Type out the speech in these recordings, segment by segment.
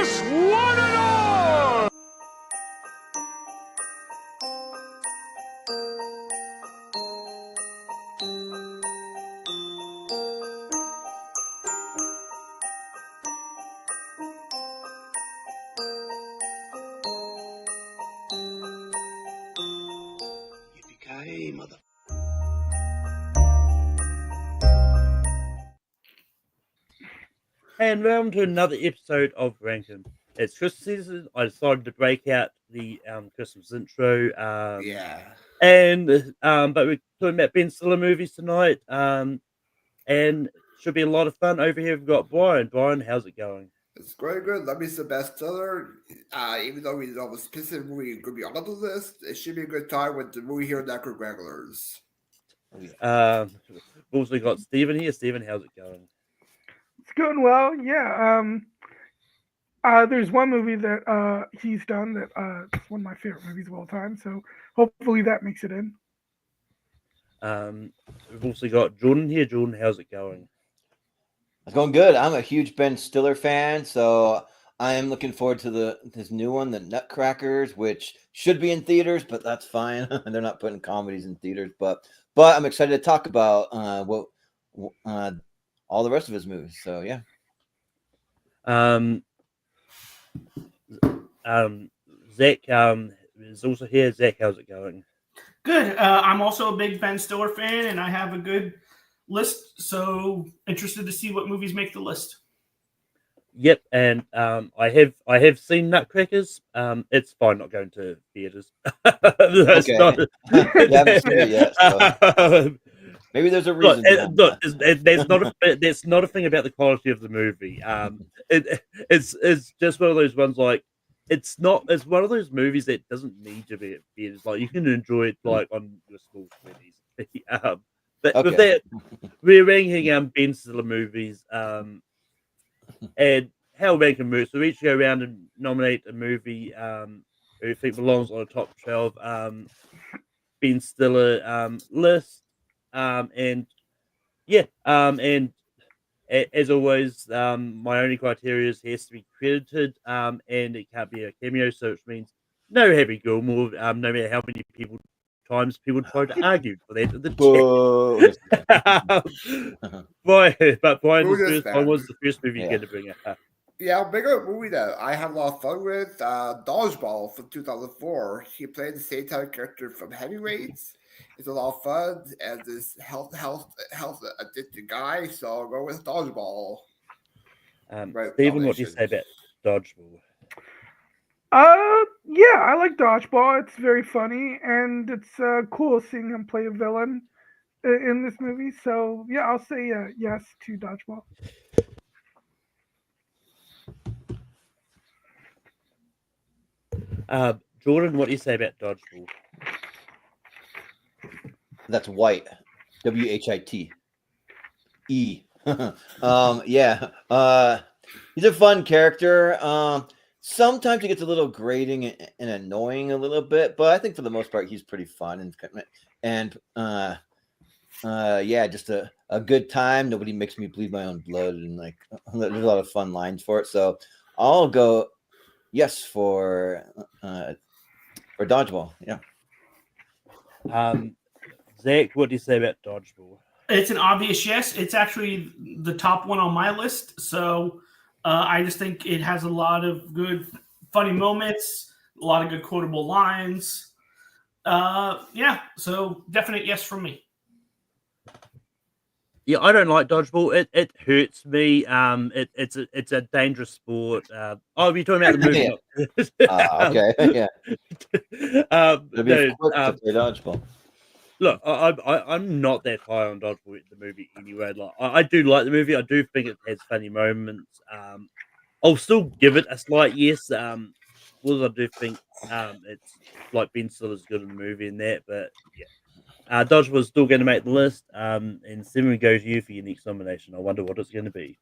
us one and all! Yippee-ki-yay, mother. And welcome to another episode of Rankin. It's Christmas season. I decided to break out the Christmas intro. And but we're talking about Ben Stiller movies tonight. And should be a lot of fun. Over here we've got Brian. Brian, how's it going? It's going good. Let me say bestseller. Even though we know the specific movie could be on the list, it should be a good time with the movie here Network regulars. We've also got Stephen here. Stephen, how's it going? It's going well, yeah. There's one movie that he's done that it's one of my favorite movies of all time. So hopefully that makes it in. We've also got Jordan here. Jordan, how's it going? It's going good. I'm a huge Ben Stiller fan, so I am looking forward to this new one, The Nutcrackers, which should be in theaters, but that's fine. They're not putting comedies in theaters, but I'm excited to talk about all the rest of his movies. So yeah. Zach is also here. Zach, how's it going? Good. I'm also a big Ben Stiller fan, and I have a good list. So interested to see what movies make the list. Yep, and I have seen Nutcrackers. It's fine not going to theaters. That's Okay. not. You haven't seen it yet, so maybe there's a reason. There's not a thing about the quality of the movie. It's just one of those ones like it's one of those movies that doesn't need to be at theaters. Like you can enjoy it like on your small screens. But with that, we're ranking Ben Stiller movies. And how ranking moves. So we each go around and nominate a movie who we think belongs on the top 12 Ben Stiller list. And as always, my only criteria is he has to be credited, and it can't be a cameo, so which means no Happy Gilmore, no matter how many times people try to argue for that in the chat. But Brian was the first movie you're going to bring up. Yeah, I'll bring up a movie that I had a lot of fun with. Dodgeball from 2004. He played the same type of character from Heavyweights. It's a lot of fun as this health addicted guy. So I'll go with Dodgeball. Stephen, what do you say about Dodgeball? Yeah, I like Dodgeball. It's very funny, and it's cool seeing him play a villain in this movie. So yeah, I'll say yes to Dodgeball. Jordan, what do you say about Dodgeball? That's White, WHIT. E. Yeah. He's a fun character. Sometimes he gets a little grating and annoying a little bit, but I think for the most part he's pretty fun and yeah, just a good time. Nobody makes me bleed my own blood, and like there's a lot of fun lines for it. So I'll go yes for Dodgeball. Yeah. Zach, what do you say about Dodgeball? It's an obvious yes. It's actually the top one on my list. So I just think it has a lot of good, funny moments, a lot of good quotable lines. Yeah, so definite yes from me. Yeah, I don't like Dodgeball. It hurts me. It's a dangerous sport. You're talking about the movie. Okay, yeah. Dodgeball. Look, I'm not that high on Dodgeball the movie anyway. Like I do like the movie. I do think it has funny moments. I'll still give it a slight yes. I do think it's like Ben Stiller's good in the movie and that, but yeah. Dodgeball's still going to make the list. And Simon goes to you for your next nomination. I wonder what it's going to be.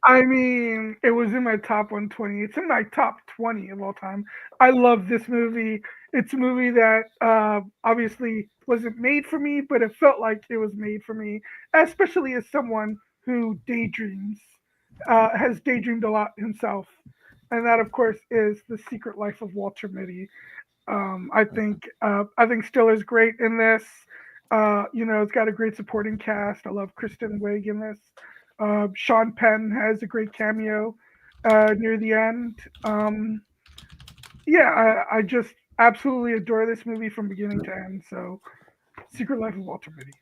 I mean, it was in my top 120. It's in my top 20 of all time. I love this movie. It's a movie that obviously wasn't made for me, but it felt like it was made for me, especially as someone who daydreams. has daydreamed a lot himself, and that, of course, is The Secret Life of Walter Mitty. I think Stiller's great in this. It's got a great supporting cast. I love Kristen Wiig in this. Sean Penn has a great cameo near the end. I just absolutely adore this movie from beginning to end. So, Secret Life of Walter Mitty.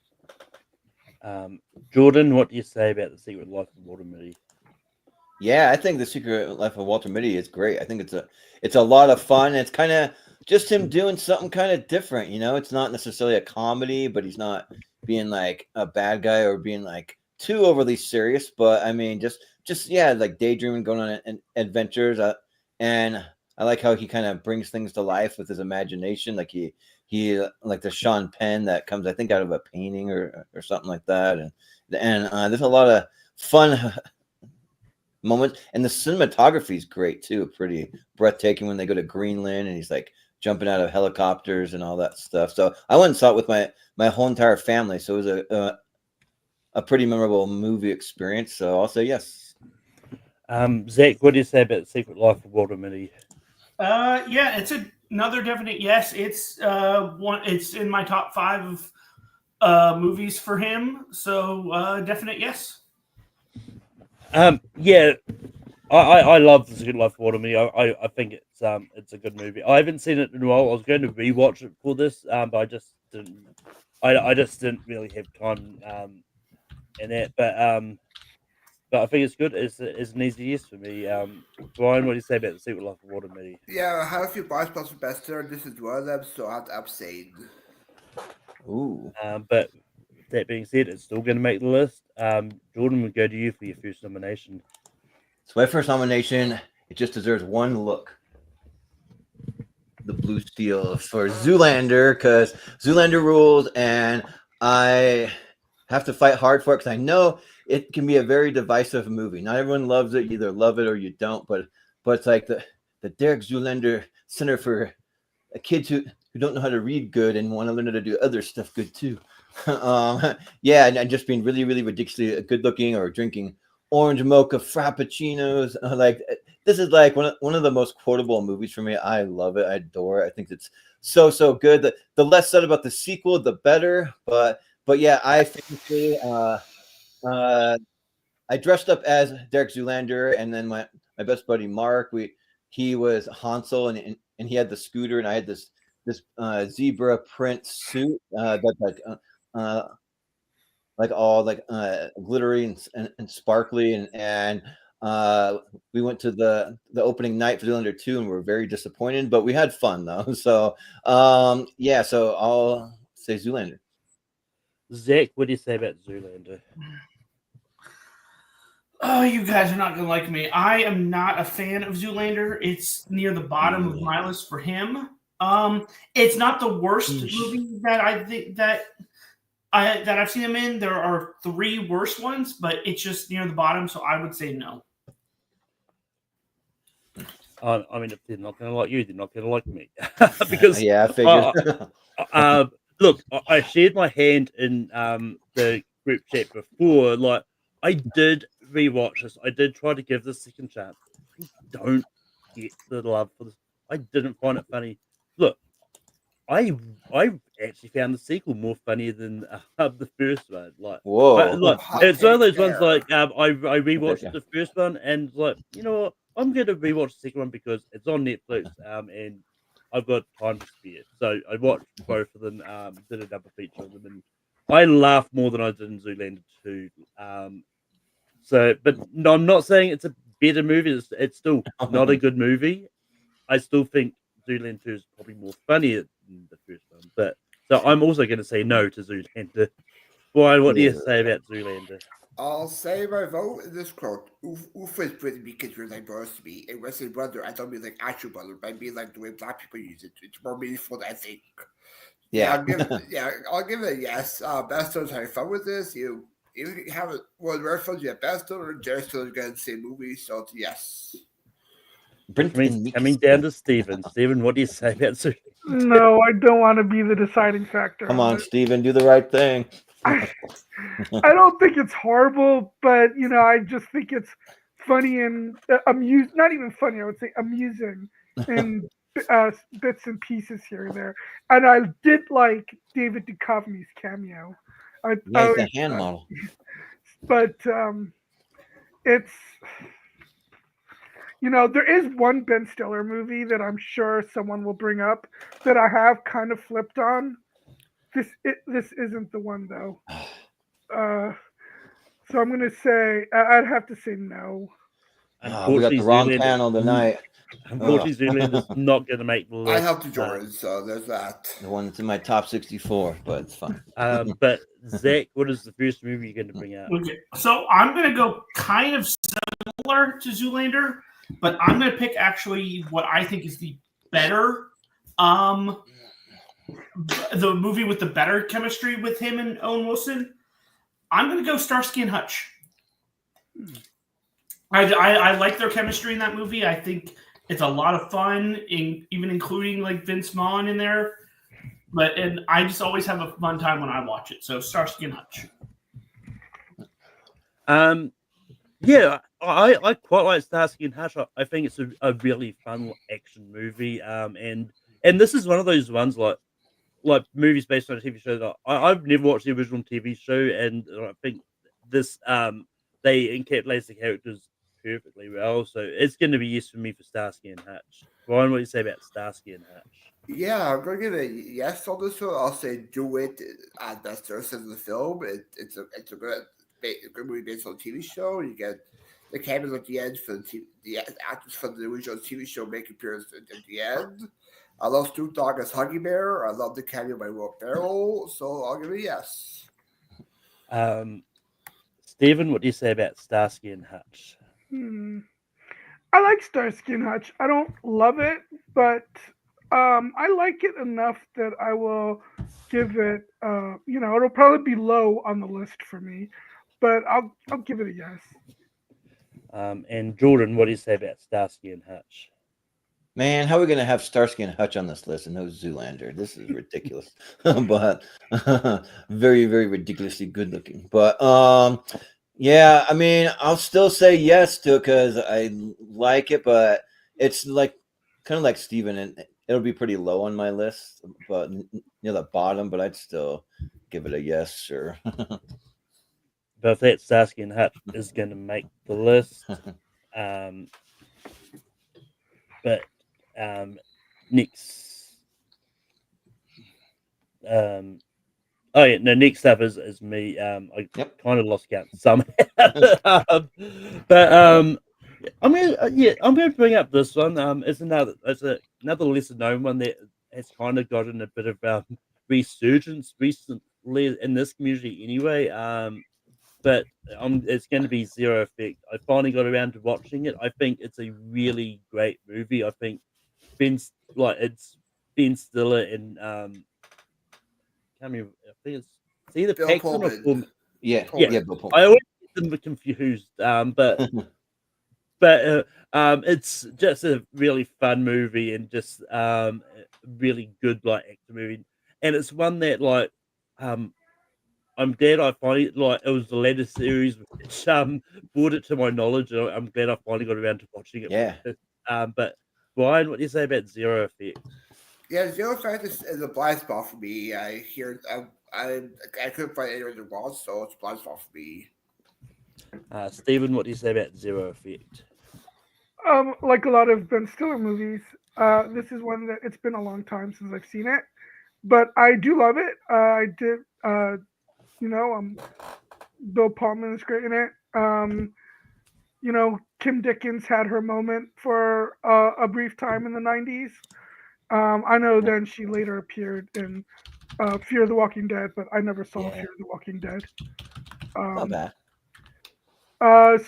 Jordan, what do you say about The Secret Life of Walter Mitty? Yeah, I think The Secret Life of Walter Mitty is great. I think it's a lot of fun. It's kind of just him doing something kind of different. It's not necessarily a comedy, but he's not being like a bad guy or being like too overly serious. But I mean, just like daydreaming, going on adventures. And I like how he kind of brings things to life with his imagination. Like he like the Sean Penn that comes, I think, out of a painting or something like that. And there's a lot of fun moments, and the cinematography is great too. Pretty breathtaking when they go to Greenland and he's like jumping out of helicopters and all that stuff. So I went and saw it with my whole entire family. So it was a pretty memorable movie experience. So I'll say yes. Zach, what do you say about The Secret Life of Walter Mitty? Yeah, it's another definite yes. It's It's in my top 5 of movies for him. So definite yes. Yeah, I love The Secret Life of Walter Mitty. I think it's a good movie. I haven't seen it in a while. I was going to rewatch it for this, but I just didn't. I just didn't really have time in it. But I think it's good. It's an easy yes for me. Brian, what do you say about The Secret Life of Walter Mitty? Yeah, I have a few bias plus bester. This is one of them, so I have to abstain. Ooh. But that being said, it's still going to make the list. Jordan, we'll go to you for your first nomination. So my first nomination, it just deserves one look. The Blue Steel for Zoolander, because Zoolander rules, and I have to fight hard for it because I know it can be a very divisive movie. Not everyone loves it. You either love it or you don't. But it's like the Derek Zoolander Center for kids who don't know how to read good and want to learn how to do other stuff good too. Yeah, and just being really, really ridiculously good looking or drinking orange mocha frappuccinos. Like this is like one of the most quotable movies for me. I love it. I adore it. I think it's so good. The less said about the sequel, the better. But yeah, I famously I dressed up as Derek Zoolander, and then my best buddy Mark, he was Hansel, and he had the scooter, and I had this zebra print suit that's like all like glittery and sparkly, and we went to the opening night for Zoolander 2 and we were very disappointed, but we had fun though. So yeah, so I'll say Zoolander. Zach, what do you say about Zoolander? Oh, you guys are not going to like me. I am not a fan of Zoolander. It's near the bottom of my list for him. It's not the worst movie that I think that I've seen him in. There are 3 worse ones, but it's just near the bottom, so I would say no. I mean, if they're not going to like you, they're not going to like me. Because yeah, I figured. Look, I shared my hand in the group chat before. Like, I did rewatch this. I did try to give this a second chance. I don't get the love for this. I didn't find it funny. Look, I actually found the sequel more funny than the first one. Like, whoa, look, it's one of those ones like I rewatched the first one and like, you know what, I'm going to rewatch the second one because it's on Netflix and I've got time to spare. So I watched both of them, did a double feature of them, and I laughed more than I did in Zoolander 2. So, but no, I'm not saying it's a better movie. It's still not a good movie. I still think Zoolander 2 is probably more funnier than the first one. But so I'm also going to say no to Zoolander. Brian, what do you say about Zoolander? I'll say my vote in this quote. Oof is pretty because you're diverse to me. And when I say brother, I don't mean like actual brother, but I mean like the way black people use it. It's more meaningful than I think. Yeah. I'll give it a yes. Best Stars having fun with this. You have it. Well, the rare fun, you have Best Stars and Jerry Stars getting the same movie, so it's yes. Coming down to Steven. Steven, what do you say about Zoolander? No, I don't want to be the deciding factor. Come on, Steven, do the right thing. I don't think it's horrible, but I just think it's funny and not even funny. I would say amusing in bits and pieces here and there. And I did like David Duchovny's cameo. Yeah, he's the hand model. But it's there is one Ben Stiller movie that I'm sure someone will bring up that I have kind of flipped on. This isn't the one though. So I'm gonna say I'd have to say no. We got the wrong panel tonight. Unfortunately, Zoolander's not going to make the list. I helped the Jordan, so there's that. The one that's in my top 64, but it's fine. But Zach, what is the first movie you're going to bring out? Okay, so I'm going to go kind of similar to Zoolander, but I'm going to pick actually what I think is the better, the movie with the better chemistry with him and Owen Wilson. I'm going to go Starsky and Hutch. I like their chemistry in that movie. I think it's a lot of fun, even including like Vince Vaughn in there. And I just always have a fun time when I watch it. So Starsky and Hutch. Yeah, I quite like Starsky and Hutch. I think it's a really fun action movie. And this is one of those ones like movies based on a TV show that I've never watched the original TV show, and I think this they encapsulate the characters perfectly well. So it's going to be yes for me for Starsky and Hutch. Brian, what do you say about Starsky and Hutch? Yeah, I'm going to give a yes on this one. I'll say do it at best versus the film. It's a good movie based on a TV show. You get the cameos at the end for the actors from the original TV show make appearance at the end. I love Snoop Dogg as Huggy Bear. I love the cameo by Will Ferrell. So I'll give it a yes. Stephen, what do you say about Starsky and Hutch? I like Starsky and Hutch. I don't love it, but I like it enough that I will give it. It'll probably be low on the list for me, but I'll give it a yes. And Jordan, what do you say about Starsky and Hutch? Man, how are we going to have Starsky and Hutch on this list and no Zoolander? This is ridiculous. But very, very ridiculously good looking. But yeah, I mean, I'll still say yes to it because I like it, but it's like kind of like Steven, and it'll be pretty low on my list, but near the bottom, but I'd still give it a yes, sure. But if that Starsky and Hutch is going to make the list, but next, next up is me. I kind of lost count somehow, but I'm gonna bring up this one. It's another lesser known one that has kind of gotten a bit of resurgence recently in this community anyway. But it's going to be Zero Effect. I finally got around to watching it. I think it's a really great movie. I think it's Ben Stiller and I think it's either Bill Paxton or Pullman. Pullman. Yeah, Bill Pullman. I always get them confused. But it's just a really fun movie and just really good action movie. And it's one that I'm glad I finally it was the latest series which brought it to my knowledge. I'm glad I finally got around to watching it. Yeah. But Brian, what do you say about Zero Effect? Yeah, Zero Effect is a blind spot for me. I couldn't find anyone to watch, so it's a blind spot for me. Stephen, what do you say about Zero Effect? Like a lot of Ben Stiller movies, this is one that it's been a long time since I've seen it, but I do love it. I did. Bill Pullman is great in it. Kim Dickens had her moment for a brief time in the 90s. I know then she later appeared in Fear of the Walking Dead, but I never saw Fear of the Walking Dead. Not bad.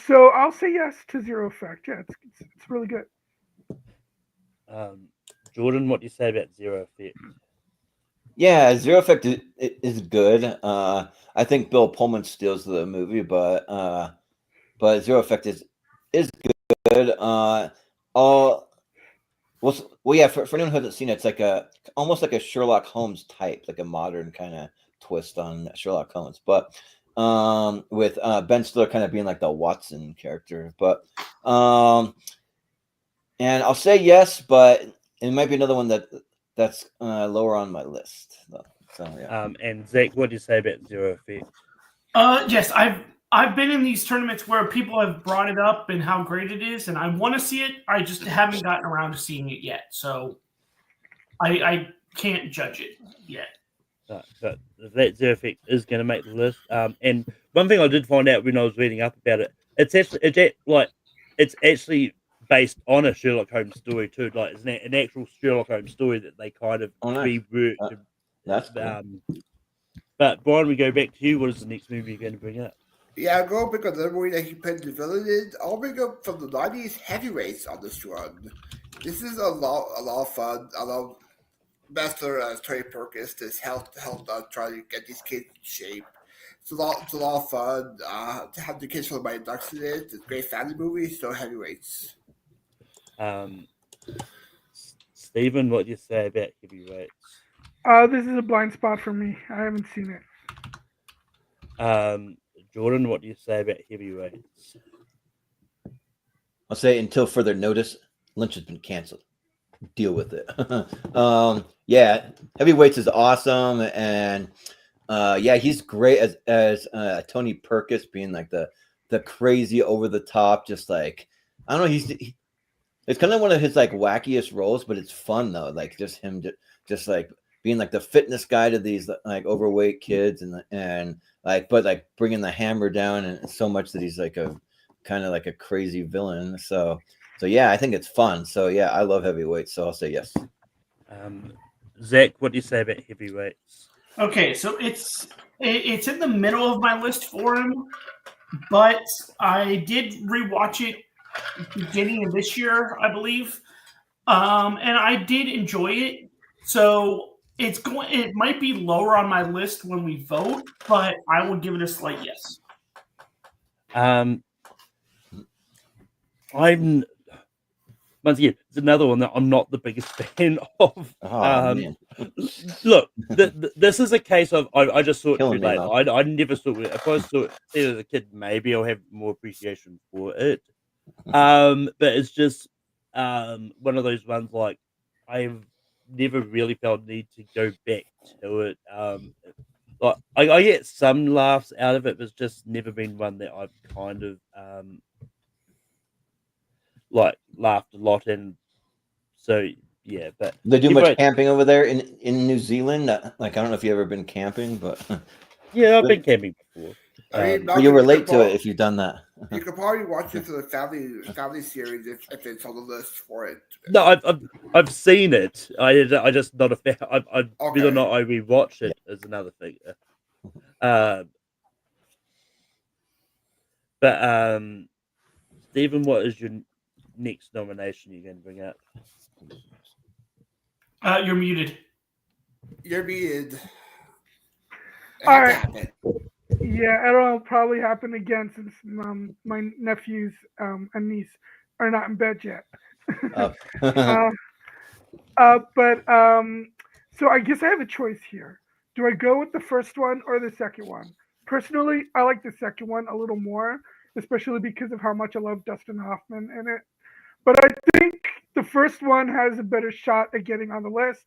So I'll say yes to Zero Effect. Yeah, it's really good. Jordan, what do you say about Zero Effect? Yeah, Zero Effect is good. I think Bill Pullman steals the movie, but Zero Effect is good. For anyone who hasn't seen it, it's like almost like a Sherlock Holmes type, like a modern kind of twist on Sherlock Holmes, but with Ben Stiller kind of being like the Watson character. But and I'll say yes, but it might be another one that's lower on my list. So yeah. And Zach, what do you say about Zero Effect? Yes, I've been in these tournaments where people have brought it up and how great it is, and I want to see it. I just haven't gotten around to seeing it yet, so I can't judge it yet. But that Zero Effect is going to make the list. And one thing I did find out when I was reading up about it, it's actually based on a Sherlock Holmes story too. Like it's an actual Sherlock Holmes story that they kind of reworked. That's cool. But Brian, we go back to you. What is the next movie you're going to bring up? Yeah, I'll go pick another movie that he played the villain in. I'll bring up from the 90s Heavyweights on this one. This is a lot of fun. I love Master Tony Perkins, this help try to get these kids in shape. It's a lot of fun. To have the kids from my ducks in it. It's a great family movie, so Heavyweights. Stephen, what do you say about Heavyweights? This is a blind spot for me. I haven't seen it. Jordan, what do you say about Heavyweights? I'll say until further notice, Lynch has been canceled. Deal with it. Yeah, Heavyweights is awesome, and yeah, he's great as Tony Perkins, being like the crazy over the top, just like I don't know. It's kind of one of his like wackiest roles, but it's fun though. Like just him, just like being like the fitness guy to these like overweight kids, and like but like bringing the hammer down, and so much that he's like a kind of like a crazy villain. So yeah, I think it's fun. So yeah, I love Heavyweights, so I'll say yes. Zach, what do you say about Heavyweights? Okay, so it's in the middle of my list for him, but I did rewatch it beginning of this year, I believe, and I did enjoy it. So it might be lower on my list when we vote, but I will give it a slight yes. I'm once again, it's another one that I'm not the biggest fan of. Man. Look, this is a case of I just saw it Killing too me, late. huh? I never saw it. If I saw it as a kid, maybe I'll have more appreciation for it. But it's just one of those ones like I've never really felt need to go back to it. Like I get some laughs out of it, but it's just never been one that I've kind of like laughed a lot in. So yeah, but They do Heavyweights- much camping over there in New Zealand. Like I don't know if you've ever been camping, but yeah, I've been camping before. I mean, but you relate to it if you've done that. You could probably watch it for the family series if it's on the list for it. No, I've seen it. I just not a fan. Whether or Okay. not I rewatch it is another thing. But Stephen, what is your next nomination you're going to bring up? You're muted. You're muted. All right. Yeah, it'll probably happen again since my nephews and niece are not in bed yet. So I guess I have a choice here. Do I go with the first one or the second one? Personally, I like the second one a little more, especially because of how much I love Dustin Hoffman in it. But I think the first one has a better shot at getting on the list.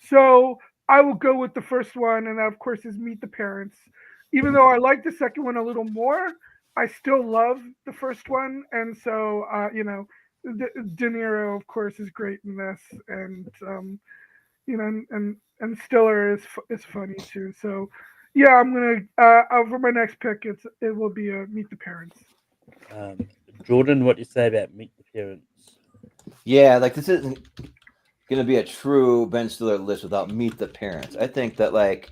So I will go with the first one, and that, of course, is Meet the Parents. Even though I like the second one a little more, I still love the first one. And so, De Niro, of course, is great in this. And, and Stiller is funny, too. So, yeah, I'm going to, for my next pick, it will be Meet the Parents. Jordan, what do you say about Meet the Parents? Yeah, like this isn't gonna be a true Ben Stiller list without Meet the Parents. I think that like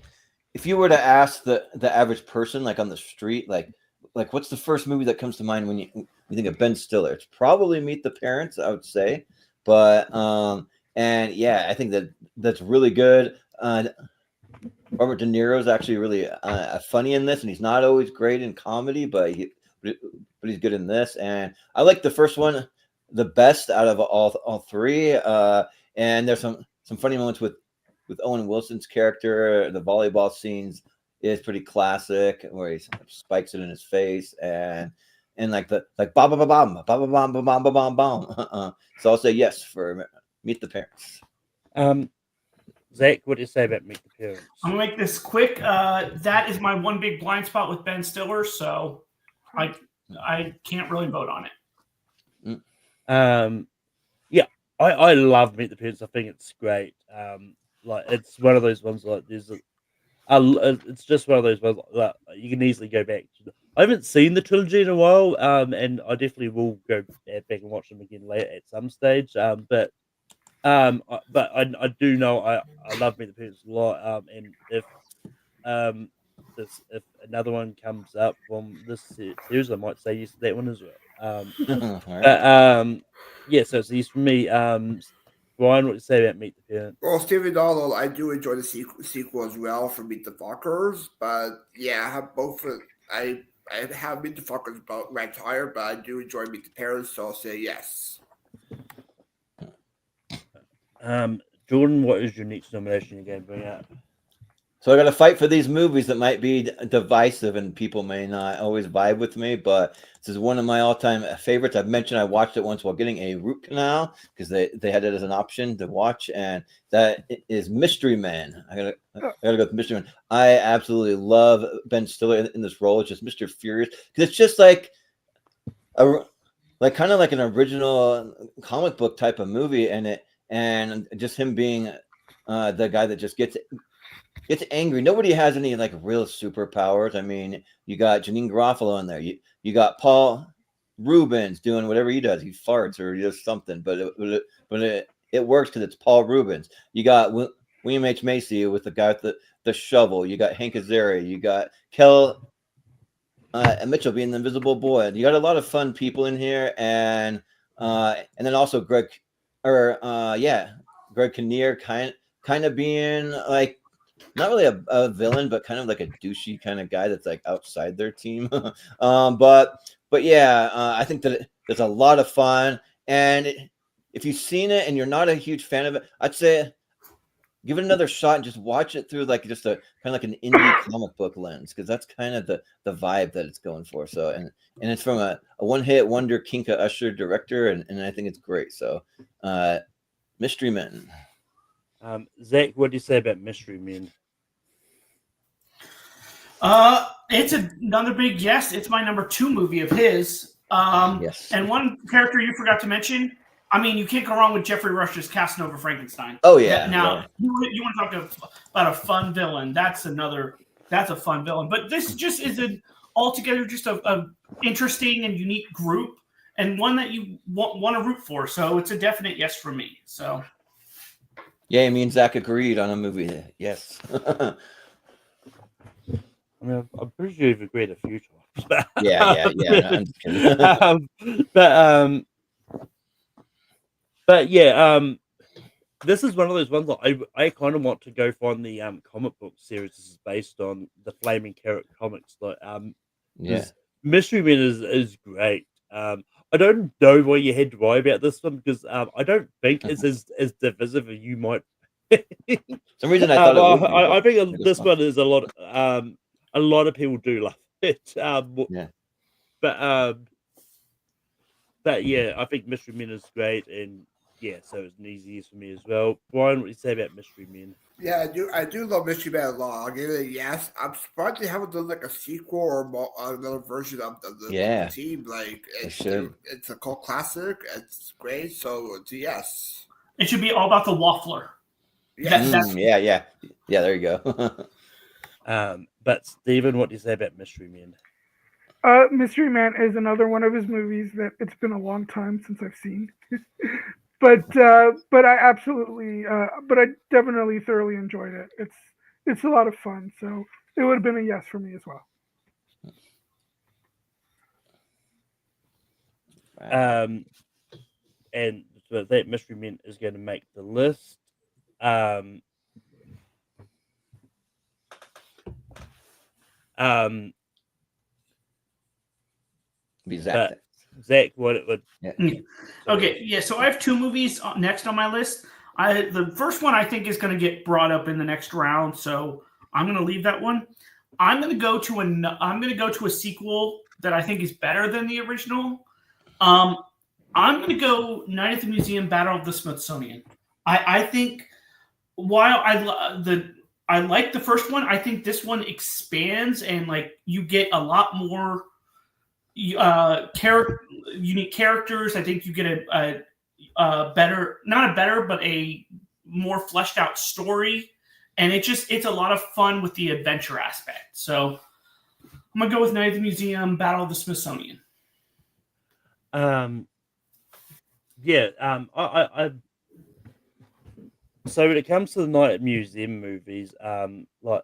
if you were to ask the average person like on the street, like what's the first movie that comes to mind when you think of Ben Stiller? It's probably Meet the Parents, I would say. But and yeah, I think that's really good. Robert De Niro is actually really funny in this, and he's not always great in comedy, but he's good in this. And I like the first one the best out of all three. And there's some funny moments with Owen Wilson's character, the volleyball scenes. is pretty classic, where he spikes it in his face and like ba ba ba bam ba ba bam ba bam ba bam bam. So I'll say yes for Meet the Parents. Zach, what do you say about Meet the Parents? I'm gonna make this quick. That is my one big blind spot with Ben Stiller, so I can't really vote on it. Yeah, I love Meet the Parents. I think it's great. Like it's one of those ones like it's just one of those ones that you can easily go back to. I haven't seen the trilogy in a while, and I definitely will go back and watch them again later at some stage. But I do know I love Meet the Parents a lot. And if if another one comes up from this series, I might say yes to that one as well. But yeah, so it's yes for me. Brian, what do you say about Meet the Parents? Well, Stephen Donald, I do enjoy the sequel as well for Meet the Fuckers, but yeah, I have both. I have Meet the Fuckers about ranked higher, but I do enjoy Meet the Parents, so I'll say yes. Jordan, what is your next nomination you're going to bring up? So I got to fight for these movies that might be divisive and people may not always vibe with me, but this is one of my all-time favorites. I've mentioned I watched it once while getting a root canal because they had it as an option to watch, and that is Mystery Man. I gotta go with Mystery Man. I absolutely love Ben Stiller in this role. It's just Mr. Furious because it's just like kind of like an original comic book type of movie, and just him being the guy that just gets angry. Nobody has any like real superpowers. I mean, you got Janine Garofalo in there. You got Paul Rubens doing whatever he does. He farts or he does something, but it works because it's Paul Rubens. You got William H. Macy with the guy with the shovel. You got Hank Azaria. You got Kel Mitchell being the Invisible Boy. You got a lot of fun people in here, and then also Greg Kinnear kind of being like not really a villain, but kind of like a douchey kind of guy that's like outside their team. But yeah, I think that there's a lot of fun, and if you've seen it and you're not a huge fan of it, I'd say give it another shot and just watch it through like just a kind of like an indie comic book lens, because that's kind of the vibe that it's going for. So and it's from a one-hit wonder Kinka Usher director, and I think it's great. So Mystery Men. Zach, what do you say about Mystery Men? It's another big yes. It's my number 2 movie of his. Yes. And one character you forgot to mention. I mean, you can't go wrong with Jeffrey Rush's Casanova Frankenstein. Oh yeah. Now you want to talk about a fun villain? That's a fun villain. But this just is altogether just a interesting and unique group, and one that you want to root for. So it's a definite yes for me. So. Yeah, me and Zach agreed on a movie. Yes. I mean, I'm pretty sure you've agreed a few times. Yeah. I'm just kidding. But yeah, this is one of those ones that I kind of want to go find the comic book series this is based on, the Flaming Carrot comics. Like, Mystery Men is great. I don't know why you had to worry about this one, because I don't think it's as divisive as you might. Some reason I thought it would be, I think this one is a lot of people do love it. But yeah, I think Mystery Men is great, and yeah, so it's an easy yes for me as well. Brian, what do you say about Mystery Men? Yeah, I do love Mystery Man a lot. I'll give it a yes. I'm surprised they haven't done like a sequel or another version of the team. Like it's a cult classic. It's great. So it's a yes. It should be all about the Waffler. Yeah. There you go. But Stephen, what do you say about Mystery Men? Mystery Man is another one of his movies that it's been a long time since I've seen. But I absolutely, but I definitely thoroughly enjoyed it. It's a lot of fun, so it would have been a yes for me as well. And so that Mystery Men is going to make the list. Zach, what it would? Okay, yeah. So I have 2 movies next on my list. The first one I think is going to get brought up in the next round, so I'm going to leave that one. I'm gonna go to a sequel that I think is better than the original. I'm gonna go Night at the Museum: Battle of the Smithsonian. I think while I like the first one, I think this one expands and like you get a lot more unique characters. I think you get a better, not a better, but a more fleshed out story, and it's a lot of fun with the adventure aspect. So I'm gonna go with Night at the Museum: Battle of the Smithsonian. I so when it comes to the Night at Museum movies, like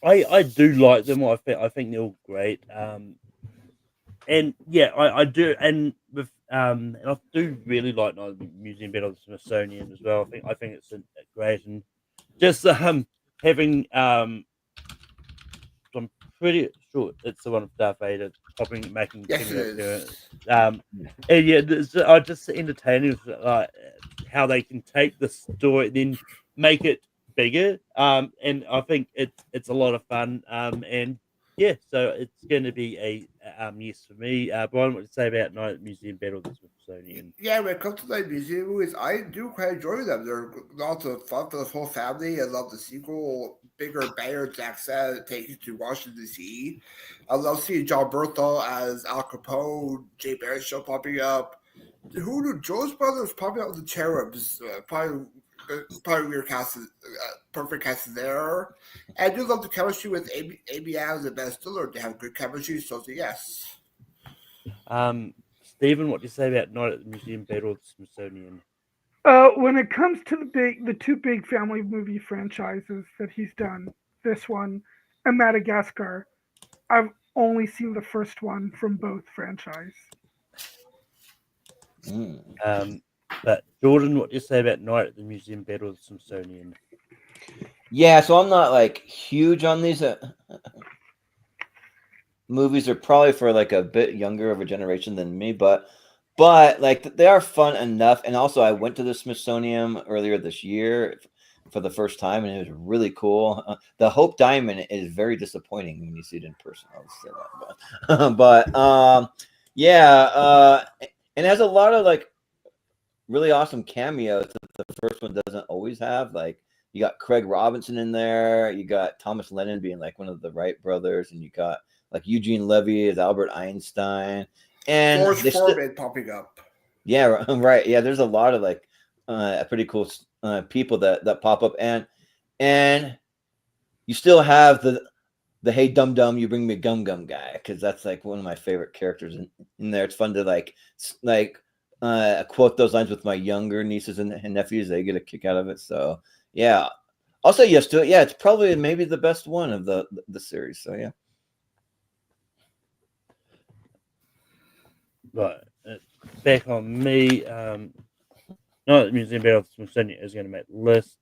I do like them. I think they're all great. And yeah, I do, and with and I do really like Night at the Museum Battle of the Smithsonian as well. I think it's great, and just having I'm pretty sure it's the one of Darth Vader making Yes, it appearance. is. And yeah, I just entertaining like how they can take the story then make it bigger. And I think it's a lot of fun. And yeah, so it's going to be a yes for me. Brian, what to say about Night at Museum Battle of the Smithsonian? Yeah, when it comes to the museum movies, I do quite enjoy them. They're lots of fun for the whole family. I love the sequel, bigger, better. Jack said, take you to Washington D.C. I love seeing John Berthel as Al Capone, Jay Baruchel popping up. Who knew Joe's Brothers popping up with the Cherubs? Probably weird cast, perfect cast there. And I do love the chemistry with Amy Adams and Ben Stiller. They have good chemistry, so it's a yes. Stephen, what do you say about Night at the Museum Battle of the Smithsonian? When it comes to the two big family movie franchises that he's done, this one and Madagascar, I've only seen the first one from both franchise. But Jordan, what do you say about Night at the Museum Battle of the Smithsonian? Yeah, so I'm not like huge on these movies. Are probably for like a bit younger of a generation than me, but like they are fun enough. And also, I went to the Smithsonian earlier this year for the first time, and it was really cool. The Hope Diamond is very disappointing when you see it in person. I'll say that, but yeah, and it has a lot of like really awesome cameos that the first one doesn't always have. Like you got Craig Robinson in there, you got Thomas Lennon being like one of the Wright brothers, and you got like Eugene Levy as Albert Einstein, and Forrest Foreman popping up. Yeah, right. Yeah, there's a lot of like pretty cool people that pop up, and you still have the hey dum dum, you bring me gum gum guy, because that's like one of my favorite characters in there. It's fun to like quote those lines with my younger nieces and nephews. They get a kick out of it. So yeah, I'll say yes to it. Yeah, it's probably maybe the best one of the series. So yeah. Right, back on me. No, the Museum Battle of the Smithsonian is going to make the list.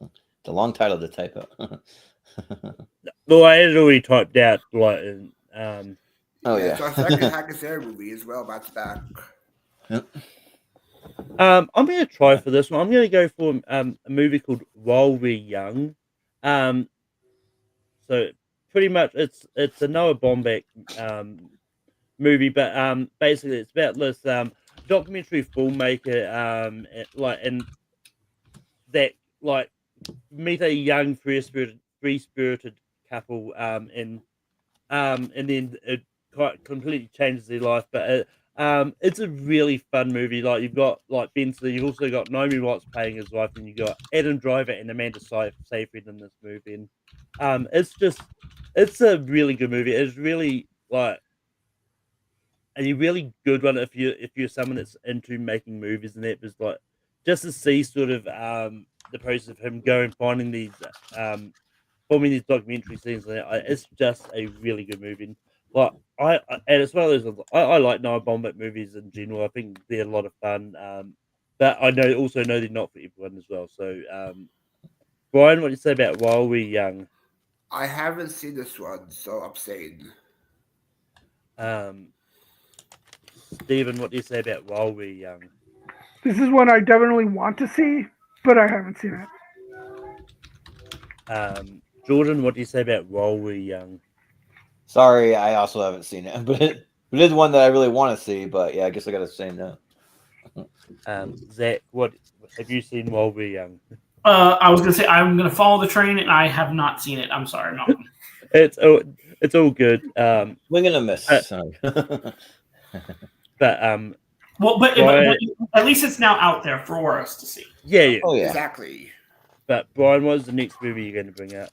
It's a long title to type out. Well, I had it already typed out. Like, Oh yeah. It's our second Hackasari movie as well, back to back. Yep. I'm going to try for this one. I'm going to go for a movie called While We're Young. So pretty much it's a Noah Baumbach movie, but basically it's about this documentary filmmaker and that like meet a young free spirited couple and then it quite completely changes their life. But it's a really fun movie. Like you've got like Ben Stiller, you've also got Naomi Watts playing his wife, and you got Adam Driver and Amanda Seyfried in this movie. And it's a really good movie. It's really like a really good one if you're someone that's into making movies and that. Was like just to see sort of the process of him going finding these filming these documentary scenes. It's just a really good movie. And, like and as well as I like Noah Baumbach movies in general. I think they're a lot of fun. But I also know they're not for everyone as well. So Brian, what do you say about While We're Young? I haven't seen this one, so I'm saying. Stephen, what do you say about While We're Young? This is one I definitely want to see. but I haven't seen it. Jordan, what do you say about While We're Young? Sorry, I also haven't seen it, but it is one that I really want to see. But yeah, I guess I gotta say no. Zach, what have you seen While We're Young? I was gonna say I'm gonna follow the train, and I have not seen it. I'm sorry, Malcolm. It's all good. Wing and a miss. Sorry. But Well, but Brian, at least it's now out there for us to see. yeah. Oh yeah. Exactly. But Brian, what's the next movie you're going to bring up?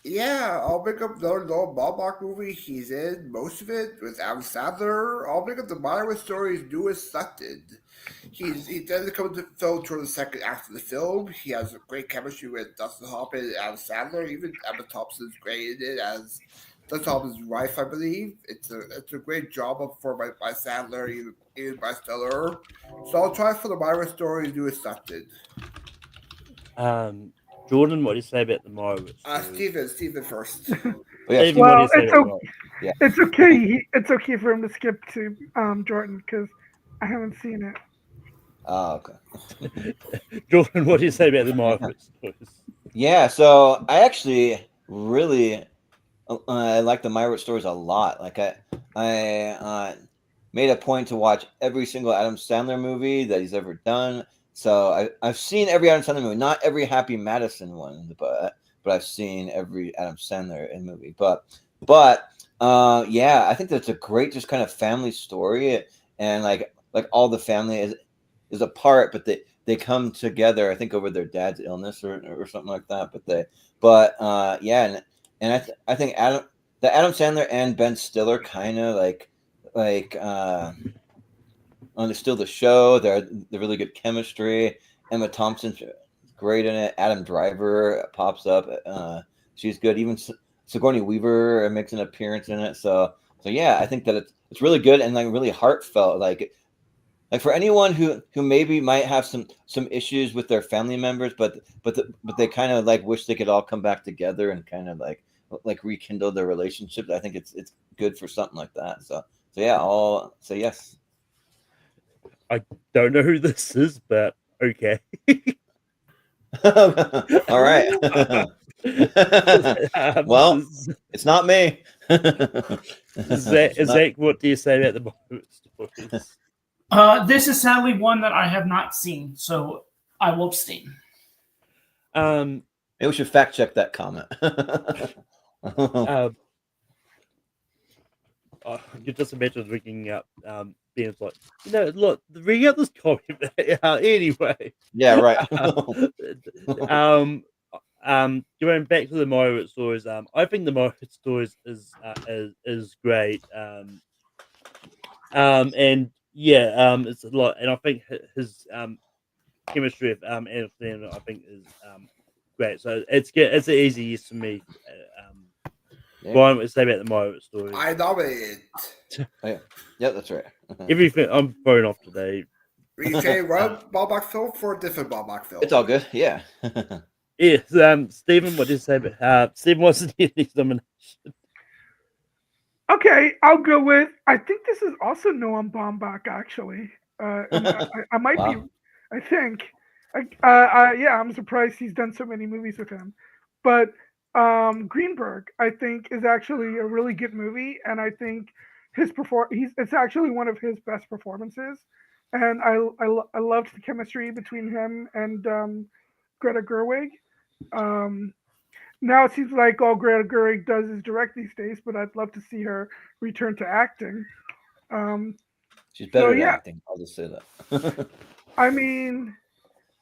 Yeah, I'll bring up the Noah Baumbach movie. He's in most of it with Adam Sandler. I'll bring up the Myra Stories newest Sutton. He doesn't come to film toward the second act of the film. He has a great chemistry with Dustin Hoffman and Adam Sandler. Even Emma Thompson's great in it as Dustin Hoffman's wife, I believe. It's a great drama for by Sandler, even by Stiller. So I'll try for the Myra Stories newest Sutton. Jordan, what do you say about the Myra Stories? Steven first. Oh, yeah. Steven, what do you say it's about okay. Yeah. It's okay. It's okay for him to skip to Jordan because I haven't seen it. Oh, okay. Jordan, what do you say about the Myra Stories? Yeah, so I actually really I like the Myra Stories a lot. Like I made a point to watch every single Adam Sandler movie that he's ever done. So I've seen every Adam Sandler movie, not every Happy Madison one, but I've seen every Adam Sandler movie. But yeah, I think that's a great just kind of family story, and like all the family is apart, but they come together. I think over their dad's illness or something like that. But yeah, and I think Adam Sandler and Ben Stiller kind of like still the show. They're really good chemistry. Emma Thompson's great in it. Adam Driver pops up. She's good. Even Sigourney Weaver makes an appearance in it. So yeah, I think that it's really good and like really heartfelt. Like for anyone who maybe might have some issues with their family members, but they kind of like wish they could all come back together and kind of like rekindle their relationships. I think it's good for something like that. So yeah, I'll say yes. I don't know who this is, but okay. All right. Well, it's not me. Zach, what do you say about the Myra Stories? This is sadly one that I have not seen, so I will abstain. Maybe we should fact check that comment. You just imagine ringing up being like, look, ring up this comment anyway. Yeah, right. Going back to the Myra Stories, I think the Myra Stories is great. And yeah, it's a lot, and I think his chemistry with Anthony, I think is great. So it's an easy yes for me. Brian, what to say about the Myra Stories? I nominate it. Yeah, that's right. Everything I'm thrown off today. Okay, one Baumbach film for a different Baumbach film. It's all good. Yeah. Yes, Stephen, what did you say about Stephen wants to get next nomination? Okay, I'll go with. I think this is also Noam Baumbach, actually. I might be. I think. Yeah, I'm surprised he's done so many movies with him. But Greenberg, I think, is actually a really good movie, and I think it's actually one of his best performances. And I loved the chemistry between him and Greta Gerwig. Now it seems like all Greta Gerwig does is direct these days, but I'd love to see her return to acting. She's better at acting. I'll just say that. I mean,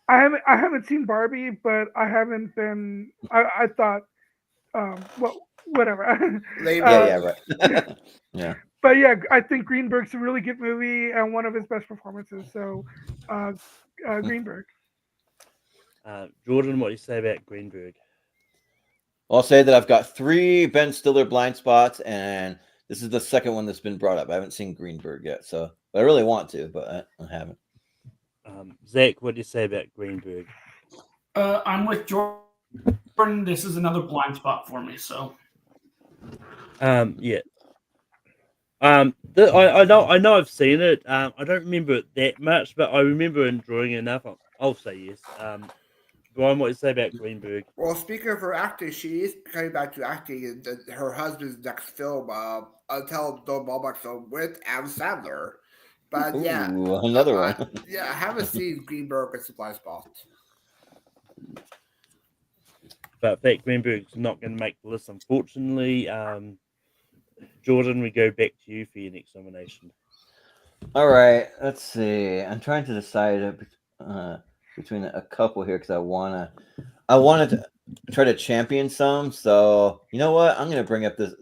I haven't seen Barbie, but I haven't been. I thought, well, whatever. Yeah, right. Yeah. But yeah, I think Greenberg's a really good movie and one of his best performances. So, Greenberg. Jordan, what do you say about Greenberg? I'll say that I've got 3 Ben Stiller blind spots, and this is the second one that's been brought up. I haven't seen Greenberg yet, so I really want to, but I haven't. Zach, what do you say about Greenberg? I'm with Jordan. This is another blind spot for me. So, yeah. I know I've seen it. I don't remember it that much, but I remember enjoying it enough. I'll say yes. Brian, what do you say about Greenberg? Well, speaking of her acting, she is coming back to acting in her husband's next film, Until Dawn Malbec film with Adam Sandler. But yeah, Ooh, another one. I haven't seen Greenberg at Supply Spot. But that Greenberg's not going to make the list, unfortunately. Jordan, we go back to you for your next nomination. All right, let's see. I'm trying to decide between a couple here because I wanted to try to champion some. So you know what? I'm going to bring up this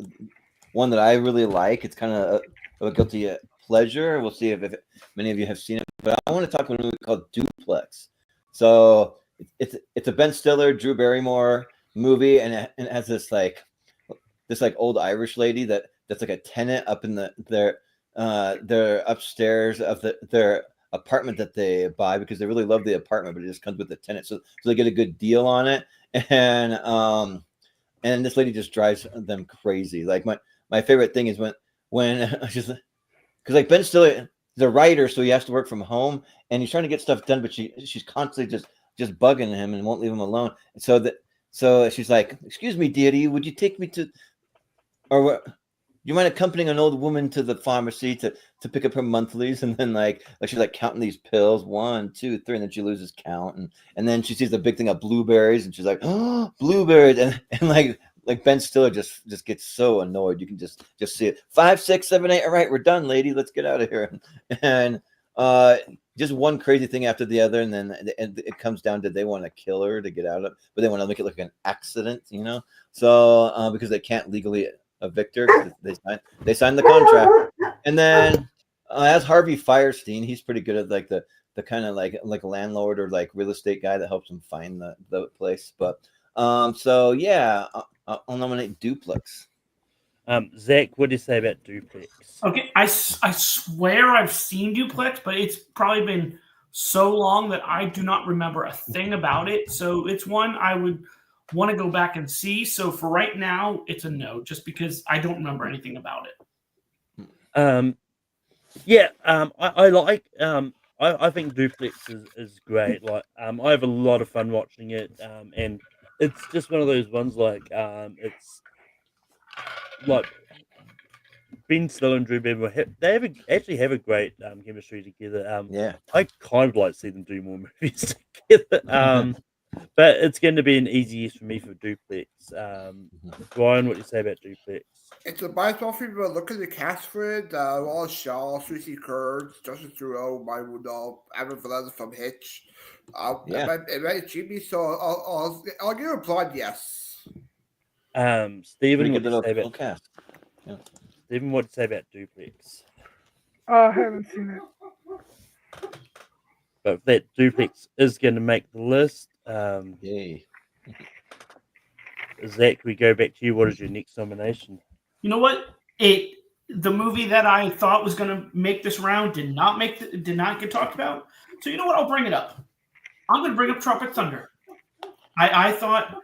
one that I really like. It's kind of a guilty pleasure. We'll see if many of you have seen it. But I want to talk about a movie called Duplex. So it's a Ben Stiller, Drew Barrymore movie, and it has this old Irish lady that's like a tenant up in their upstairs of their apartment that they buy because they really love the apartment, but it just comes with the tenant, so they get a good deal on it, and this lady just drives them crazy. Like my favorite thing is when she's because like Ben Stiller is a writer, so he has to work from home, and he's trying to get stuff done, but she's constantly just bugging him and won't leave him alone. So she's like, "Excuse me, dearie, would you take me to, or what? You mind accompanying an old woman to the pharmacy to pick up her monthlies?" And then like she's like counting these pills, 1, 2, 3, and then she loses count, and then she sees the big thing of blueberries, and she's like, "Oh, blueberries!" And like Ben Stiller just gets so annoyed. You can just see it. 5, 6, 7, 8. All right, we're done, lady. Let's get out of here. And just one crazy thing after the other, and then it comes down to they want to kill her to get out of, but they want to make it look like an accident, you know. So because they can't legally evict her, they signed the contract, and then as Harvey Firestein, he's pretty good at like the kind of like a landlord or like real estate guy that helps him find the place. But so yeah, I'll nominate Duplex. Zach, what do you say about Duplex? Okay, I swear I've seen Duplex, but it's probably been so long that I do not remember a thing about it. So it's one I would want to go back and see. So for right now, it's a no, just because I don't remember anything about it. I like I think Duplex is great. Like I have a lot of fun watching it. And it's just one of those ones like it's like Ben Stiller and Drew Barrymore actually have a great chemistry together. Yeah, I kind of like to see them do more movies together. But it's going to be an easy yes for me for Duplex. Brian, what do you say about Duplex? It's a bicycle film, but look at the cast for it. Wallace Shaw, Susie Kurtz, Justin Theroux, Mike Woodall, Evan Valdez from Hitch. It might cheat me, so I'll give it a plot yes. Stephen, what do you say about cast? Yeah. Stephen, what do you say about Duplex? I haven't seen it. But that Duplex is going to make the list. Yay. Zach, we go back to you. What is your next nomination? You know what? The movie that I thought was going to make this round did not get talked about. So you know what? I'll bring it up. I'm going to bring up Tropic Thunder. I thought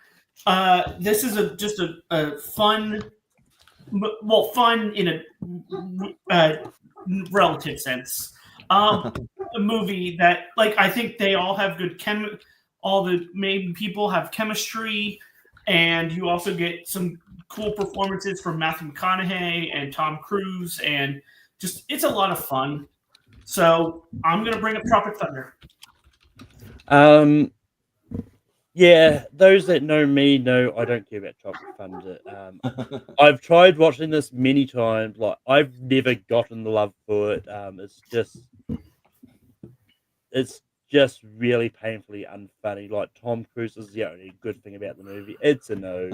this is just a fun in a relative sense. A movie that, like, I think they all have good all the main people have chemistry, and you also get some cool performances from Matthew McConaughey and Tom Cruise, and just it's a lot of fun. So I'm gonna bring up Tropic Thunder. Yeah, those that know me know I don't care about Tropic Thunder. I've tried watching this many times. Like I've never gotten the love for it. It's just really painfully unfunny. Like Tom Cruise is the only good thing about the movie. It's a no.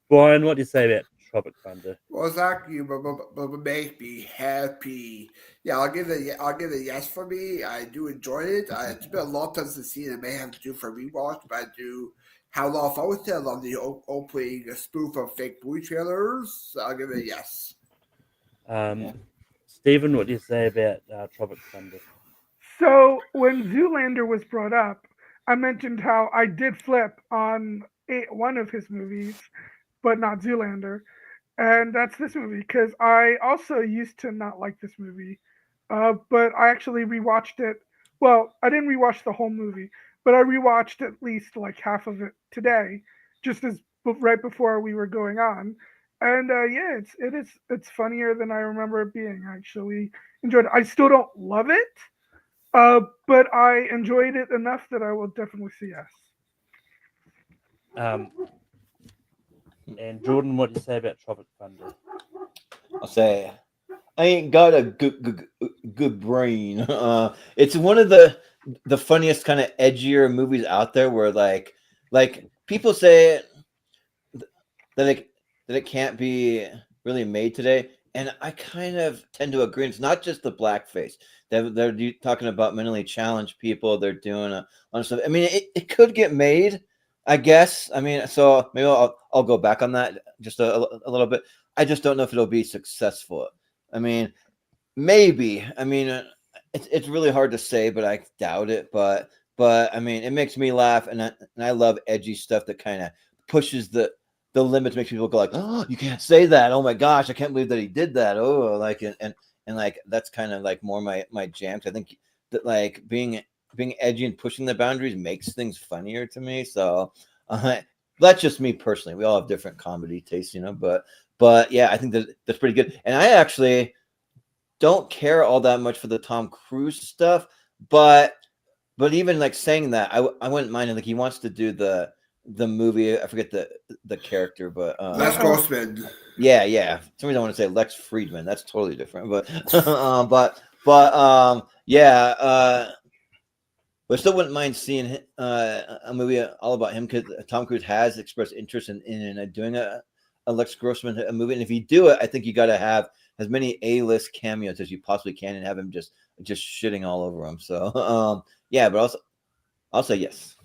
Brian, what do you say about Tropic Thunder? Well, Zach, you make me happy. Yeah, I'll give it a yes for me. I do enjoy it. It's been a long time since I've seen it. I may have to do for rewatch, but I do have a lot of fun with it. I love the opening spoof of fake movie trailers. So I'll give it a yes. Stephen, what do you say about Tropic Thunder? So when Zoolander was brought up, I mentioned how I did flip on one of his movies, but not Zoolander. And that's this movie, because I also used to not like this movie. But I actually rewatched it. Well, I didn't rewatch the whole movie. but I rewatched at least like half of it today, just as right before we were going on. And yeah, it's funnier than I remember it being. I actually enjoyed it. I still don't love it, but I enjoyed it enough that I will definitely say yes. And Jordan, what do you say about Tropic Thunder? I'll say I ain't got a good brain. It's one of the funniest kind of edgier movies out there, where like people say that it can't be really made today, and I kind of tend to agree. It's not just the blackface. They're talking about mentally challenged people. They're doing a lot of stuff. I mean, it could get made, I guess. I mean, so maybe I'll go back on that just a little bit. I just don't know if it'll be successful. I mean, maybe. I mean, it's really hard to say, but I doubt it. But I mean, it makes me laugh, and I love edgy stuff that kind of pushes the limits, makes people go like, oh, you can't say that. Oh my gosh, I can't believe that he did that. Oh, like and like that's kind of like more my jam. I think that like being edgy and pushing the boundaries makes things funnier to me. So that's just me personally. We all have different comedy tastes, you know. But yeah, I think that's pretty good. And I actually don't care all that much for the Tom Cruise stuff, but even like saying that, I wouldn't mind it. Like he wants to do the movie. I forget the character, but Les Grossman. Yeah. For some reason I want to say Lex Friedman. That's totally different. But yeah. But I still wouldn't mind seeing a movie all about him, because Tom Cruise has expressed interest in doing a Lex Grossman movie. And if you do it, I think you got to have as many A-list cameos as you possibly can, and have him just shitting all over him. So yeah, but also I'll say yes.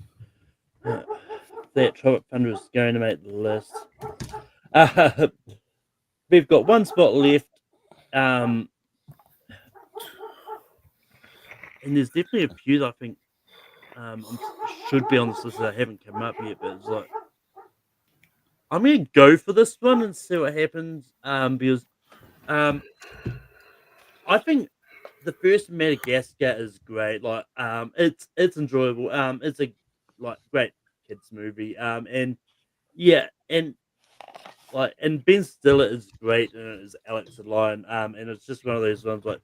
That Tropic Thunder is going to make the list. We've got one spot left. And there's definitely a few that I think should be on this list that haven't come up yet, but it's like I'm gonna go for this one and see what happens. Because I think the first Madagascar is great. Like it's enjoyable. It's a like great kids movie. And yeah, and like and Ben Stiller is great, and as Alex the Lion. And it's just one of those ones like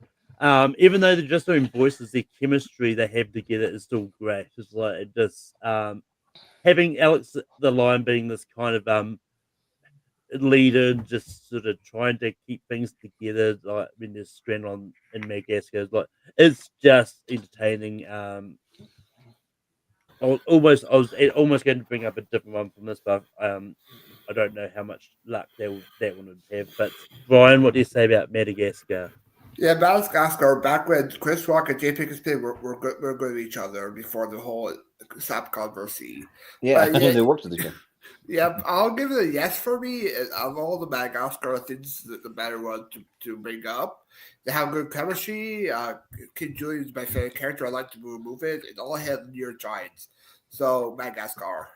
even though they're just doing voices, the chemistry they have together is still great. It's like it just having Alex the Lion being this kind of leader, just sort of trying to keep things together, like when there's stranded on in Madagascar, like it's just entertaining. I was almost going to bring up a different one from this, but I don't know how much luck that one would have. But Brian, what do you say about Madagascar? Yeah, Madagascar, back when Chris Rock and Jay Pinkett were good with each other before the whole SAP controversy. Yeah, they worked with each other. Yeah, I'll give it a yes for me. Of all the Madagascar things, the better one to bring up. They have good chemistry. Kid Julian is my favorite character. I like to move it. It all had near giants. So Madagascar.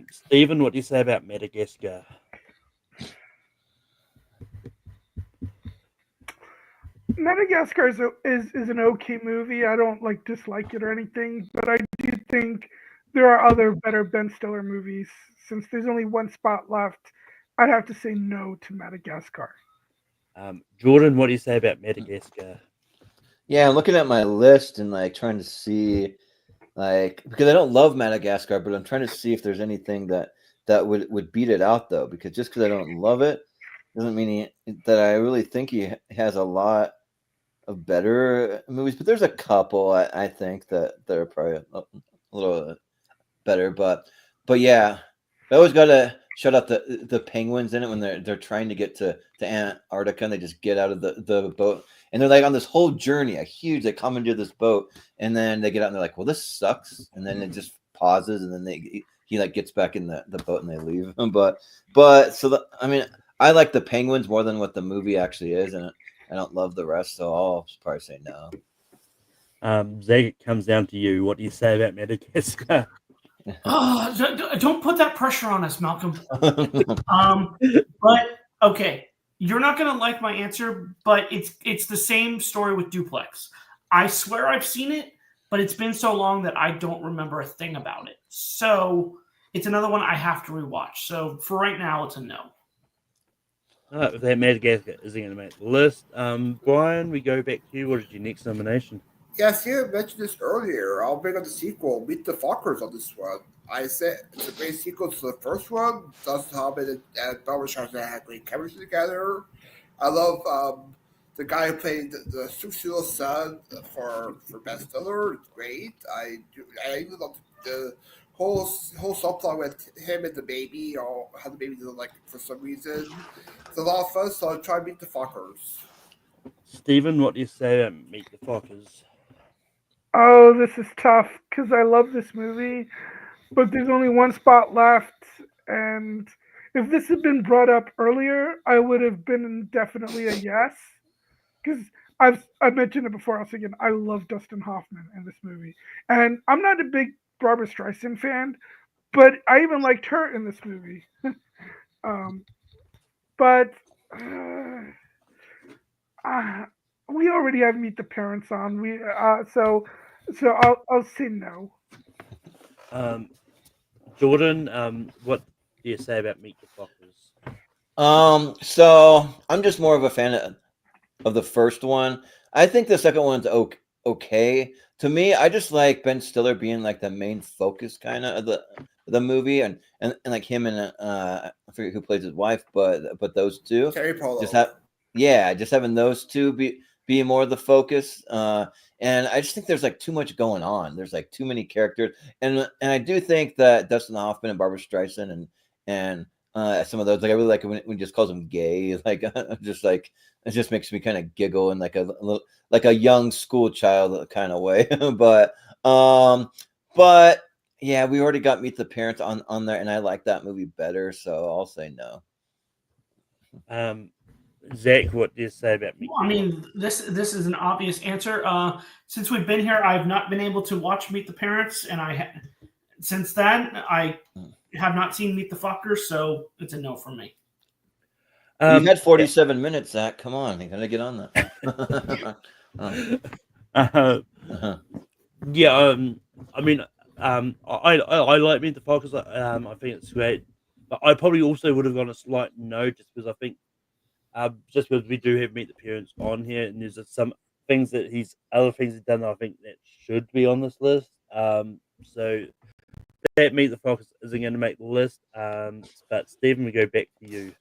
Stephen, what do you say about Madagascar? Madagascar is an okay movie. I don't like dislike it or anything, but I do think there are other better Ben Stiller movies. Since there's only one spot left, I'd have to say no to Madagascar. Jordan, what do you say about Madagascar? Yeah, I'm looking at my list and like trying to see, like, because I don't love Madagascar, but I'm trying to see if there's anything that would beat it out, though. Because just because I don't love it doesn't mean that I really think he has a lot of better movies. But there's a couple I think that are probably a little better. But yeah, I always gotta shout out the penguins in it when they're trying to get to Antarctica, and they just get out of the boat, and they're like on this whole journey, they commandeer this boat, and then they get out and they're like, well, this sucks, and then it just pauses, and then he like gets back in the boat and they leave. But so I mean, I like the penguins more than what the movie actually is, and I don't love the rest, so I'll probably say no. Zach, it comes down to you. What do you say about Madagascar? Don't put that pressure on us, Malcolm. But okay, you're not gonna like my answer, but it's the same story with Duplex. I swear I've seen it, but it's been so long that I don't remember a thing about it. So it's another one I have to rewatch. So for right now, it's a no. That Madagascar isn't going to make the list. Brian, we go back to you. What is your next nomination? Yes, you mentioned this earlier. I'll bring up the sequel, Meet the Fockers, on this one. I said it's a great sequel to the first one. Dustin Hoffman and Barbara Streisand had great chemistry together. I love the guy who played the superhero son for Ben Stiller. It's great. I even love the whole subplot with him and the baby, or how the baby doesn't like it for some reason. It's a lot of fun, so I'll try to Meet the Fockers. Stephen, what do you say about Meet the Fockers? Oh, this is tough because I love this movie, but there's only one spot left, and if this had been brought up earlier, I would have been definitely a yes. Because I've mentioned it before. Also, again, I love Dustin Hoffman in this movie, and I'm not a big Barbara Streisand fan, but I even liked her in this movie. But we already have Meet the Parents on. So I'll say no. Jordan, what do you say about Meet the Fockers? So I'm just more of a fan of the first one. I think the second one's okay. To me, I just like Ben Stiller being like the main focus kind of the movie, and like him and I forget who plays his wife, but those two Terry Polo. just having those two be more of the focus. And I just think there's like too much going on. There's like too many characters, and I do think that Dustin Hoffman and Barbara Streisand and some of those, like I really like it when he just calls them gay. Like just like it just makes me kind of giggle in like a little like a young school child kind of way. but yeah, we already got Meet the Parents on there, and I like that movie better, so I'll say no. Zach, what do you say about Meet? I mean, this is an obvious answer. Since we've been here, I've not been able to watch Meet the Parents, and since then I have not seen Meet the Fockers, so it's a no for me. You've had 47 minutes, Zach. Come on, you gotta get on that. Yeah, I mean, I like Meet the Fockers. I think it's great, but I probably also would have gone a slight no, just because I think, just because we do have Meet the Parents on here, and there's some other things he's done that I think that should be on this list. So that Meet the Fockers isn't going to make the list. But Stephen, we go back to you.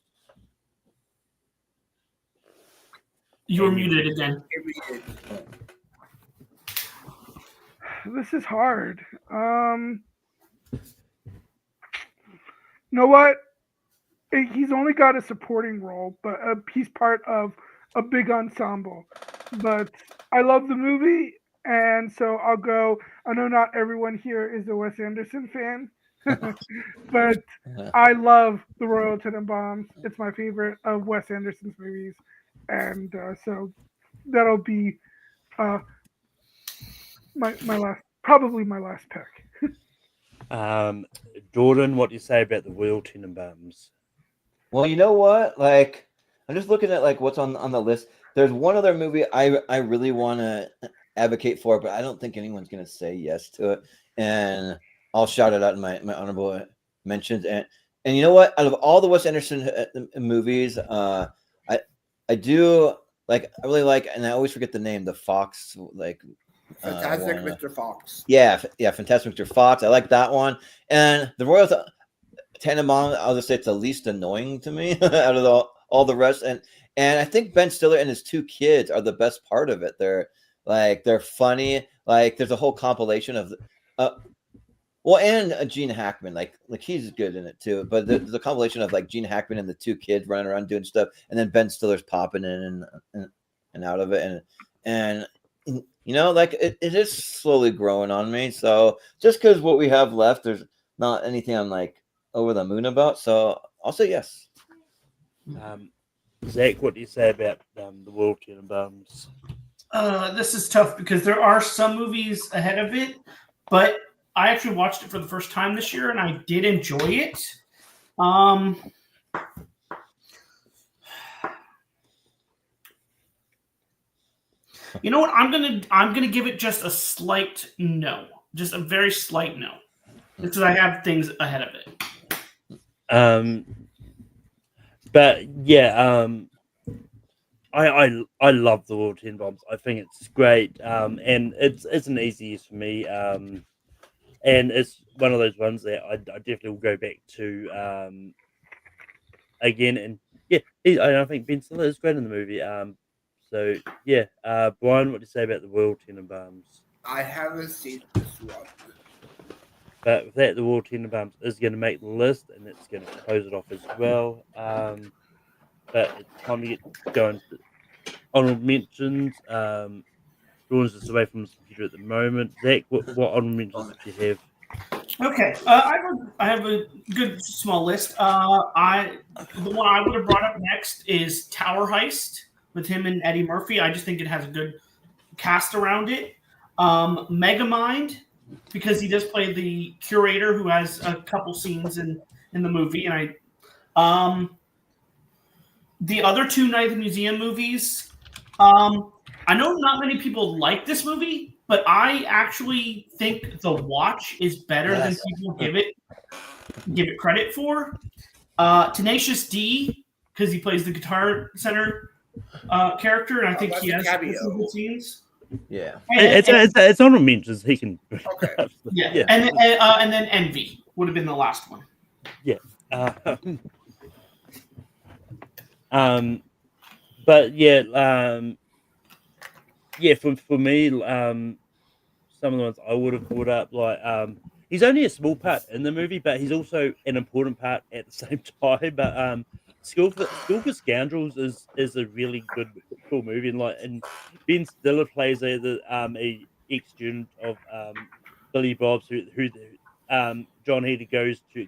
You were muted again. This is hard. You know what? He's only got a supporting role, but he's part of a big ensemble. But I love the movie, and so I'll go. I know not everyone here is a Wes Anderson fan, but I love The Royal Tenenbaums. It's my favorite of Wes Anderson's movies, and so that'll be my last pick. Jordan, what do you say about The Royal Tenenbaums? Well, you know what? Like, I'm just looking at like what's on the list. There's one other movie I really want to advocate for, but I don't think anyone's gonna say yes to it. And I'll shout it out in my honorable mentions. And you know what? Out of all the Wes Anderson movies, I do like. I really like, and I always forget the name. The Fox, like Fantastic Mr. Fox. Yeah, Fantastic Mr. Fox. I like that one. And the Royal Tenenbaums, I'll just say it's the least annoying to me out of all the rest. And I think Ben Stiller and his two kids are the best part of it. They're funny. Like there's a whole compilation of and Gene Hackman, like he's good in it too. But there's a compilation of like Gene Hackman and the two kids running around doing stuff, and then Ben Stiller's popping in and out of it, and you know, like it is slowly growing on me. So just because what we have left, there's not anything I'm like over the moon about. So I'll say yes. Zach, what do you say about The Royal Tenenbaums? This is tough because there are some movies ahead of it, but I actually watched it for the first time this year, and I did enjoy it. You know what? I'm gonna give it just a slight no, just a very slight no, because I have things ahead of it. But yeah, I love the World 10 Bombs. I think it's great. And it's an easy use for me. And it's one of those ones that I definitely will go back to again. And yeah, I think Ben Stiller is great in the movie. So yeah, Brian, what do you say about the World 10 Bombs? I haven't seen this one. But with that, the World 10 Bombs is going to make the list, and it's going to close it off as well. But it's time to get going to honorable mentions. Drawn's just away from his computer at the moment. Zach, what honorable mentions do you have? Okay, I have a good small list. The one I would have brought up next is Tower Heist with him and Eddie Murphy. I just think it has a good cast around it. Megamind, because he does play the curator who has a couple scenes in the movie, and the other two Night at the Museum movies. I know not many people like this movie, but I actually think The Watch is better than people give it credit for. Tenacious D, because he plays the Guitar Center character, and I think he has some good scenes. Yeah, it's honorable mentions. He can. Okay. Yeah. And then Envy would have been the last one. Yeah. But yeah, yeah. For me, some of the ones I would have brought up, like he's only a small part in the movie, but he's also an important part at the same time. But School for Scoundrels is a really cool movie, and Ben Stiller plays a ex-student of Billy Bob's who John Heder goes to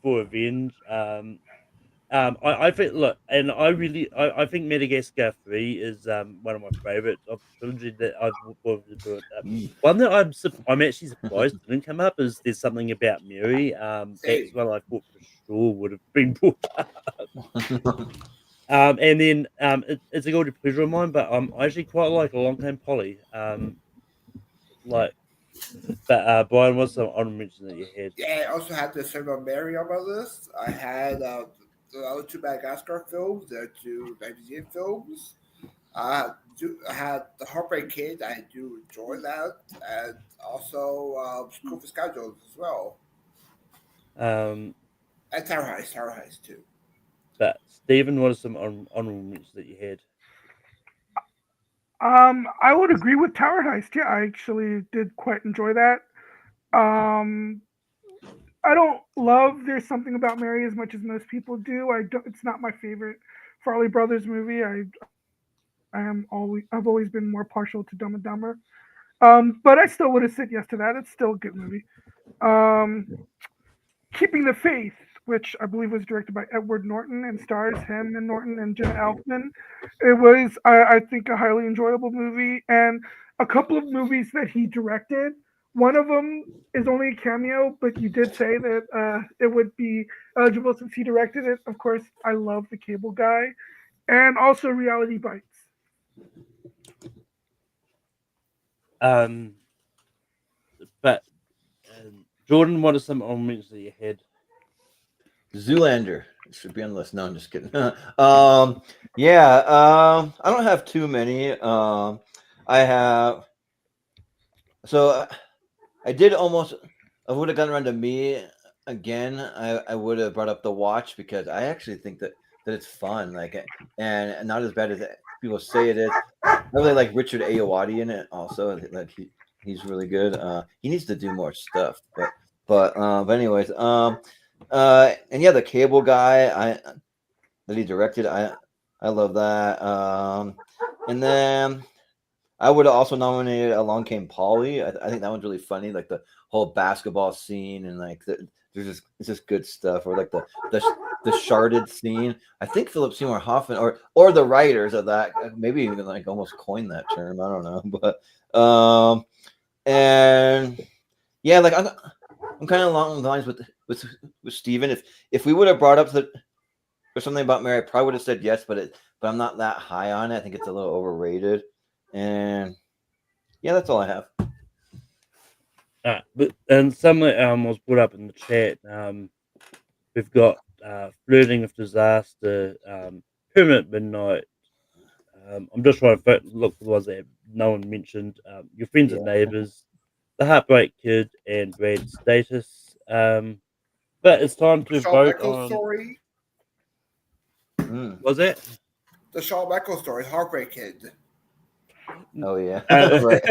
for revenge. I think I think Madagascar 3 is one of my favorites of the trilogy that I've brought up. One that I'm actually surprised didn't come up is There's Something About Mary. That's one I thought for sure would have been brought up. And then it's a guilty pleasure of mine, but I actually quite like A Long Time Polly. But Brian, what's some honorable mention that you had? Yeah, I also had the Son of Mary on my list. I had the other two Madagascar films, the two museum films. I had The Heartbreak Kid. I do enjoy that, and also School for Scoundrels as well. And Tower Heist too. But Stephen, what are some honorable mentions that you had? I would agree with Tower Heist. Yeah, I actually did quite enjoy that. I don't love There's Something About Mary as much as most people do. It's not my favorite Farley Brothers movie. I've always been more partial to Dumb and Dumber. But I still would have said yes to that. It's still a good movie. Keeping the Faith, which I believe was directed by Edward Norton and stars him and Norton and Jenna Elfman. It was, I think, a highly enjoyable movie, and a couple of movies that he directed. One of them is only a cameo, but you did say that it would be eligible since he directed it. Of course, I love The Cable Guy, and also Reality Bites. But Jordan, what are some honorable mentions that you had? Zoolander should be on the list. No, I'm just kidding. I don't have too many. I did almost. I would have gotten around to me again. I would have brought up The Watch because I actually think that it's fun, and not as bad as people say it is. I really like Richard Ayoade in it. Also, like he's really good. He needs to do more stuff, but anyways, and yeah, The Cable Guy, that he directed, I love that. And then I would have also nominated Along Came Polly. I think that one's really funny, like the whole basketball scene and like it's just good stuff, or like the sharded scene. I think Philip Seymour Hoffman or the writers of that maybe even like almost coined that term. I don't know, but and yeah, like I'm kind of along the lines with Steven. If we would have brought up For Something About Mary, I probably would have said yes, but I'm not that high on it. I think it's a little overrated. And yeah, that's all I have. And some that was put up in the chat. We've got Flirting with Disaster, Permanent Midnight. I'm just trying to look for the ones that no one mentioned. Your Friends and Neighbors, The Heartbreak Kid, and Brad Status. But it's time to Shawn vote Michaels on. story. Was it? The Shawn Michaels story, Heartbreak Kid. Oh yeah, right.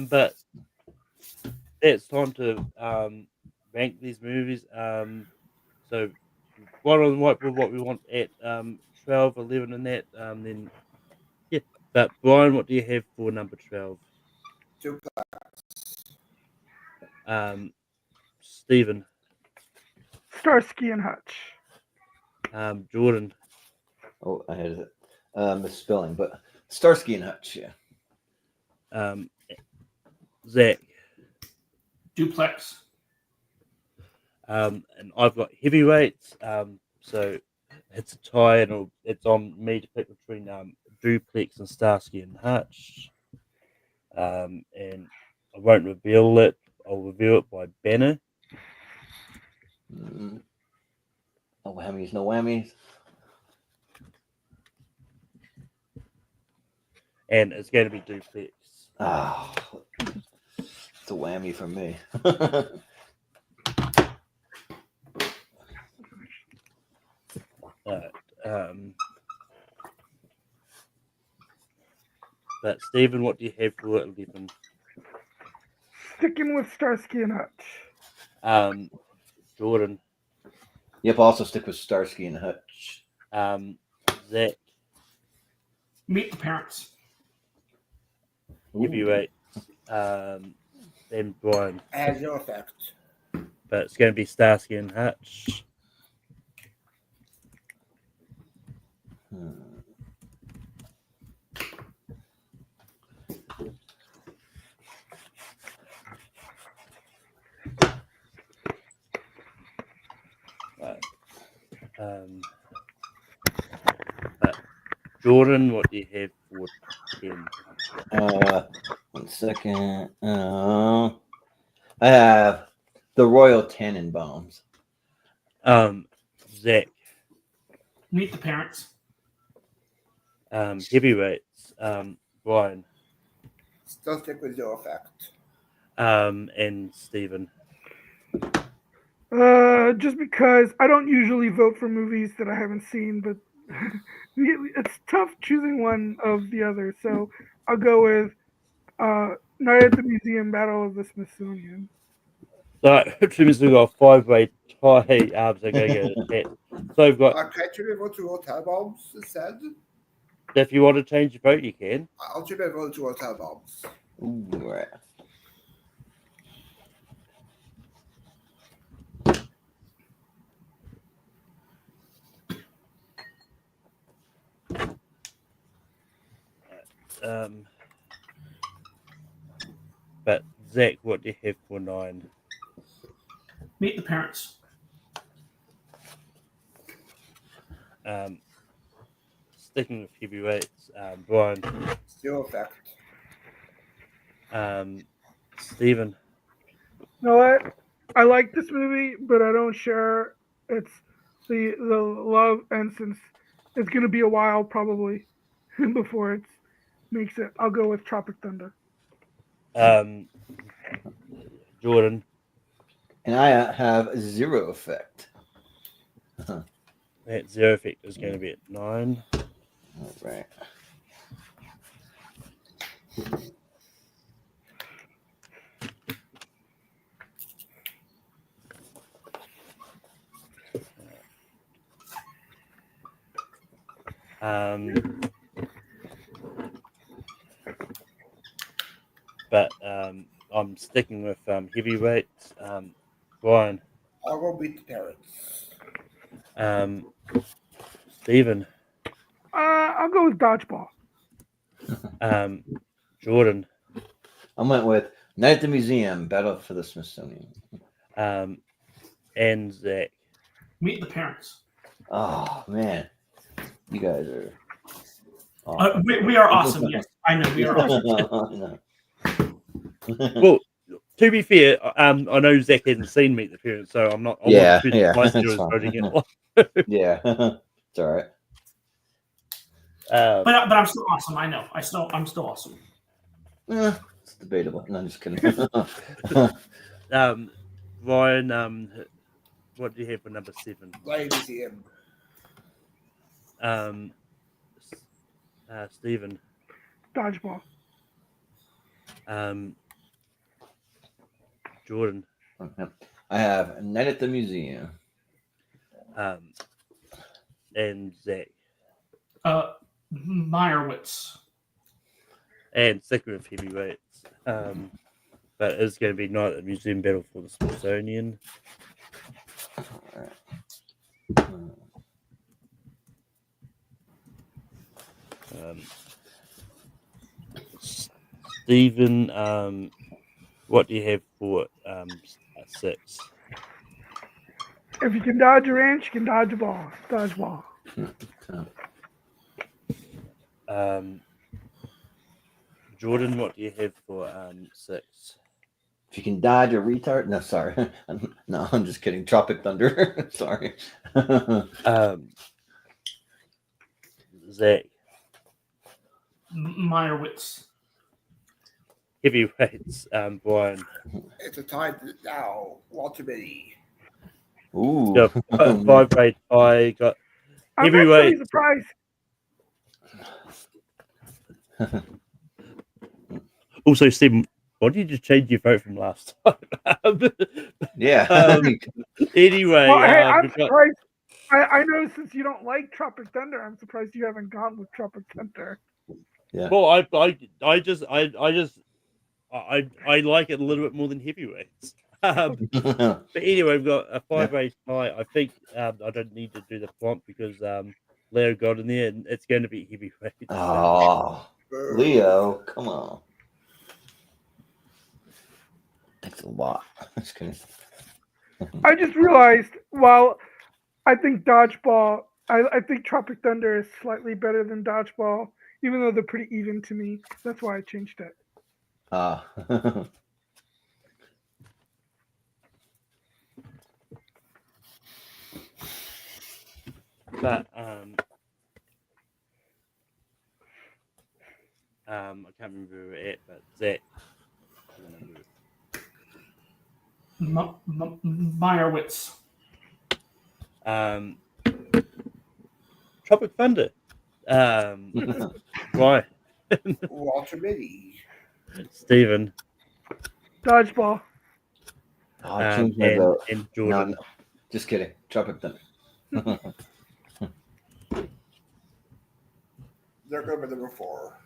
But it's time to rank these movies. So one on the whiteboard, what we want at 12, 11, and that. Then yeah. But Brian, what do you have for number 12? Stephen. Starsky and Hutch. Jordan. Oh, I had misspelling, but Starsky and Hutch. Yeah. Zach. Duplex. And I've got Heavyweights. So it's a tie, and it's on me to pick between Duplex and Starsky and Hutch. And I won't reveal it. I'll reveal it by banner. No whammies, no whammies. And it's going to be Duplex. Oh, it's a whammy for me. But Stephen, what do you have for 11? Sticking with Starsky and Hutch. Jordan. Yep, I'll also stick with Starsky and Hutch. Zach. Meet the Parents. Heavyweight. Then Brian. It has no effect. But it's going to be Starsky and Hutch. Jordan, what do you have for 10? 1 second. I have the Royal Tenenbaums. Zach. Meet the Parents. Heavyweights. Brian. Still stick with no effect. And Stephen. Just because I don't usually vote for movies that I haven't seen, but it's tough choosing one of the other. So I'll go with Night at the Museum, Battle of the Smithsonian. So hopefully we've got a 5-way tie. So go get it. So we've got. Can I change my vote to Hotel Bombs instead? If you want to change your vote, you can. I'll change my vote to Hotel Bombs. Ooh, right. But Zach, what do you have for 9? Meet the Parents. Sticking with heavyweights, Brian. Still effect. Stephen. You know what? I like this movie, but I don't share its the love, and since it's gonna be a while probably before it makes it, I'll go with Tropic Thunder. Jordan. And I have zero effect. That zero effect is going to be at 9. All right. But I'm sticking with heavyweights. Brian. I'll go Meet the Parents. Stephen. I'll go with Dodgeball. Jordan. I went with Night at the Museum, Battle for the Smithsonian. And Zach. Meet the Parents. Oh man, you guys are. We are awesome. Yes, I know we are awesome. Well, to be fair, I know Zach hasn't seen Meet the Parents, so I'm not. I Yeah, wasn't too yeah, surprised he it's was fine. voting it. Yeah, it's all right. But I'm still awesome. I know. I'm still awesome. It's debatable. No, I'm just kidding. Ryan, what do you have for number 7? Lion Museum. Stephen. Dodgeball. Jordan. I have Night at the Museum. And Zach. Meyerowitz. And second with heavyweights. But it's going to be Night at the Museum Battle for the Smithsonian. Stephen, what do you have for 6? If you can dodge a ranch, you can dodge a ball. Dodgeball. Jordan, what do you have for 6? If you can dodge a retard. No, sorry. No, I'm just kidding. Tropic Thunder. Sorry. Zach. Meyerowitz. Heavyweights, Brian. It's a time now. Walter Mitty. Ooh. Got 5-8. I got I'm actually heavyweight. surprised. Also, Stephen, why did you just change your vote from last time? Yeah. Anyway, Well, hey, I'm we've got- surprised. I know since you don't like Tropic Thunder, I'm surprised you haven't gone with Tropic Thunder. Yeah. well, I like it a little bit more than heavyweights. But anyway, we've got a 5-8 tie. I think I don't need to do the font because Leo got in there, and it's going to be heavyweights. Oh, Leo, come on. Thanks a lot. Just kidding. I just realized, while I think Dodgeball, I think Tropic Thunder is slightly better than Dodgeball, even though they're pretty even to me. That's why I changed it. But I can't remember where we're at, but Zach. Meyerowitz. Tropic Thunder. Right. Walter Mitty. Stephen. Dodgeball. I changed my vote. And Jordan. No, just kidding. Tropic Thunder. They're going to be number 4.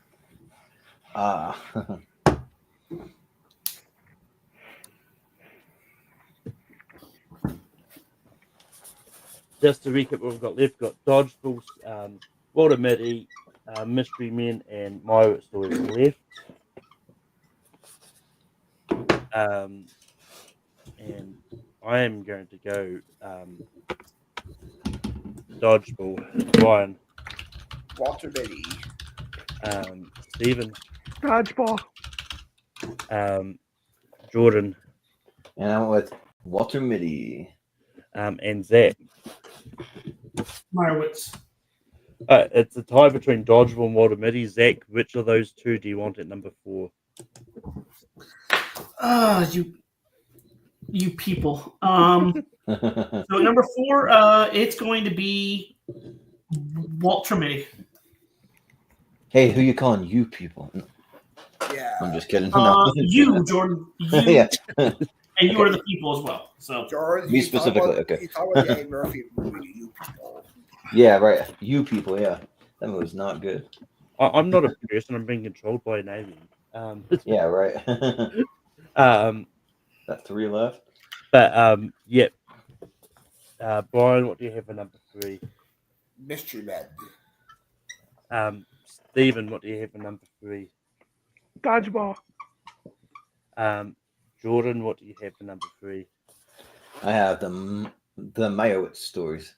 Just to recap what we've got left, we've got Dodgeballs, Walter Mitty, Mystery Men, and My Stories left. And I am going to go Dodgeball, Ryan. Walter Mitty. Stephen. Dodgeball. Jordan. And I went with Walter Mitty. And Zach. Meyerowitz. It's a tie between Dodgeball and Walter Mitty. Zach, which of those two do you want at number 4? You people. So number 4, it's going to be Walter Mitty. Hey, who you calling you people? Yeah. I'm just kidding. No. You, Jordan. You, Yeah. and you are the people as well. So Jordan. Me he's talking specifically, about- okay. He's talking about the Eddie Murphy movie, You People. Yeah, right. You people, yeah. That was not good. I'm not a person. I'm being controlled by an alien. Yeah, right. Got 3 left. But yep. Brian, what do you have for number 3? Mystery Men. Stephen, what do you have for number 3? Dodgeball. Jordan, what do you have for number 3? I have the The Meyerowitz stories.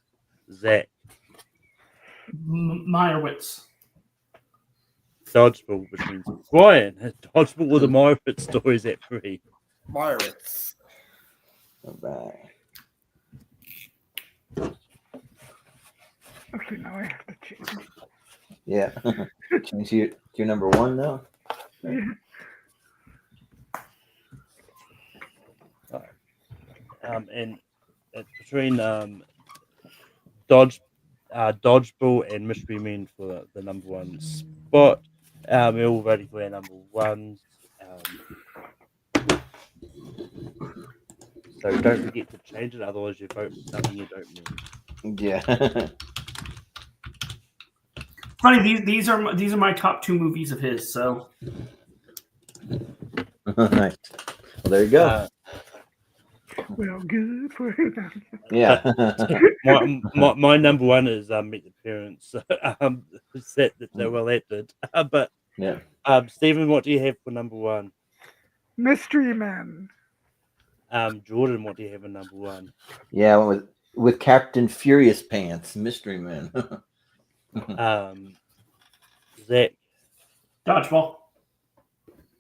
Zach. Meyerowitz. Dodgeball, which means Brian. Dodgeball with the Meyerowitz stories at 3. Meyerowitz. All right. Okay, now I have to change. Yeah. Change to your number 1 now. Yeah. And between Dodgeball and Mystery Men for the number 1 spot. We're all ready for our number 1s. So don't forget to change it, otherwise you vote for something you don't mean. Yeah. Funny, these are my top 2 movies of his. So Nice. Well, there you go. Well, good for him. Yeah. my number 1 is Meet the Parents. Set that so well that did. But Yeah. Stephen, what do you have for number 1? Mystery Men. Jordan, what do you have for number 1? Yeah, I went with Captain Furious Pants, Mystery Man. Zach, Dodgeball.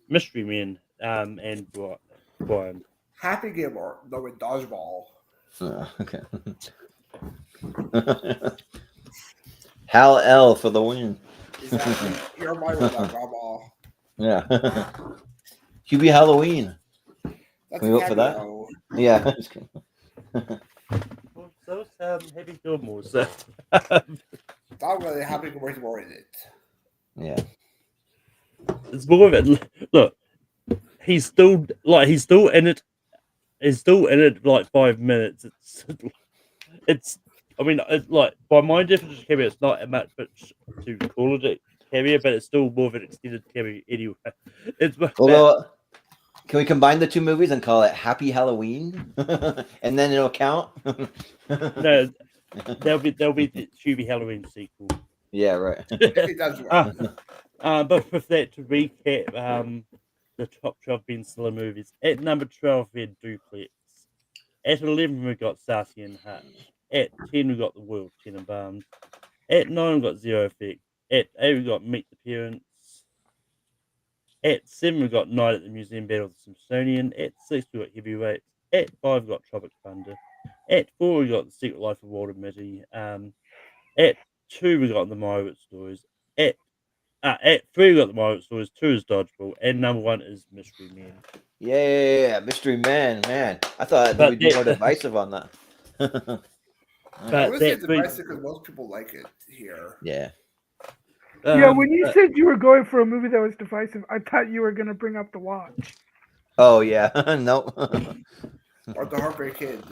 Mystery Men, and Brian. Happy Gilmore, no, with Dodgeball. Okay. Hal L for the win. Exactly. You're my with that Grandma. Yeah. Hubie Halloween. That's Can we vote for that? cameo. Yeah. Well, so is Happy Gilmore. So Not really Happy Gilmore in it. Yeah. it's more of it. Look, he's still in it. He's still in it for like 5 minutes. It's. I mean, like by my definition, cameo, it's not much to call it a cameo, but it's still more of an extended cameo anyway. It's Although, can we combine the 2 movies and call it Happy Halloween, and then it'll count? no, there'll be the Hubie Halloween sequel. Yeah, right. If he does well. But with that, to recap, the top 12 Ben Stiller movies. At number 12, we had Duplex. At 11, we got Sassy and Hutch. At 10, we got The World Tenenbaums. At 9, we got Zero Effect. At 8, we got Meet the Parents. At 7, we got Night at the Museum Battle of the Smithsonian. At 6, we got Heavyweights. At 5, we got Tropic Thunder. At 4, we got The Secret Life of Walter Mitty. At 2, we got The Meyerowitz Stories. At 3, we got The Meyerowitz Stories. 2 is Dodgeball. And number 1 is Mystery Men. Yeah, Mystery Man, man. I thought we'd be more divisive on that. I would say divisive because most people like it here. Yeah. Yeah, when you said you were going for a movie that was divisive, I thought you were going to bring up The Watch. Oh, yeah. No. Or The Heartbreak Kid.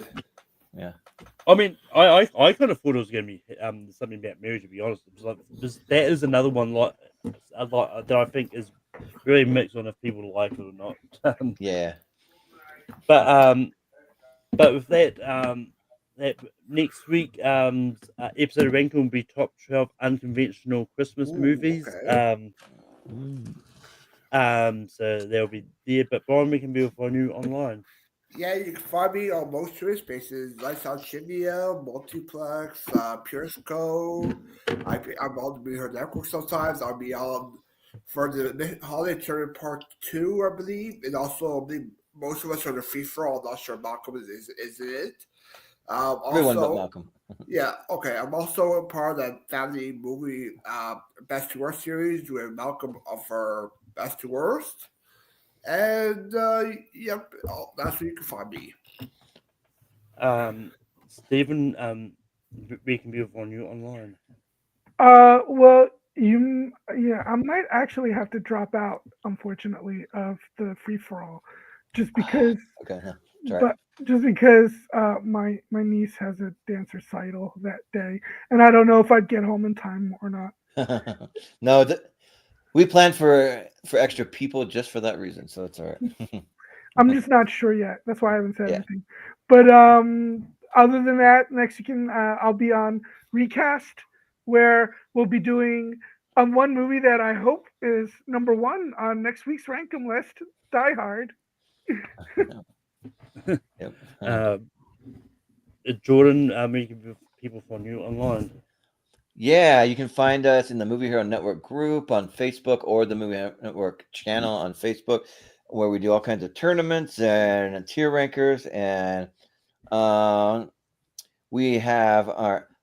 Yeah. I mean, I kind of thought it was going to be something about marriage, to be honest. Because that is another one like that I think is really mixed on if people like it or not. Yeah. But with that, that next week episode of Ranking will be top 12 unconventional Christmas movies. Okay. So they'll be there. But Brian, we can be with you online. Yeah, you can find me on most streaming spaces. Lights Out Shindia, Multiplex, Periscope. I'm on the Her Network sometimes. I'll be on for the Holiday Tournament Part 2, I believe. And also, I believe most of us are the free for all. I'm not sure Malcolm is in it. Everyone but Malcolm. Yeah, okay. I'm also a part of the family movie Best to Worst series with Malcolm for Best to Worst. And yep, that's where you can find me. Stephen, we can be on you online. Well, I might actually have to drop out, unfortunately, of the free for all, just because. Okay. But just because my niece has a dance recital that day, and I don't know if I'd get home in time or not. No, we planned for extra people just for that reason, so it's all right. I'm just not sure yet. That's why I haven't said anything. But other than that, next weekend I'll be on Recast, where we'll be doing one movie that I hope is number 1 on next week's Rankum list, Die Hard. Yep. Jordan, where can people find you online? Yeah, you can find us in the Movie Hero Network group on Facebook or the Movie Hero Network channel on Facebook, where we do all kinds of tournaments and tier rankers, and we have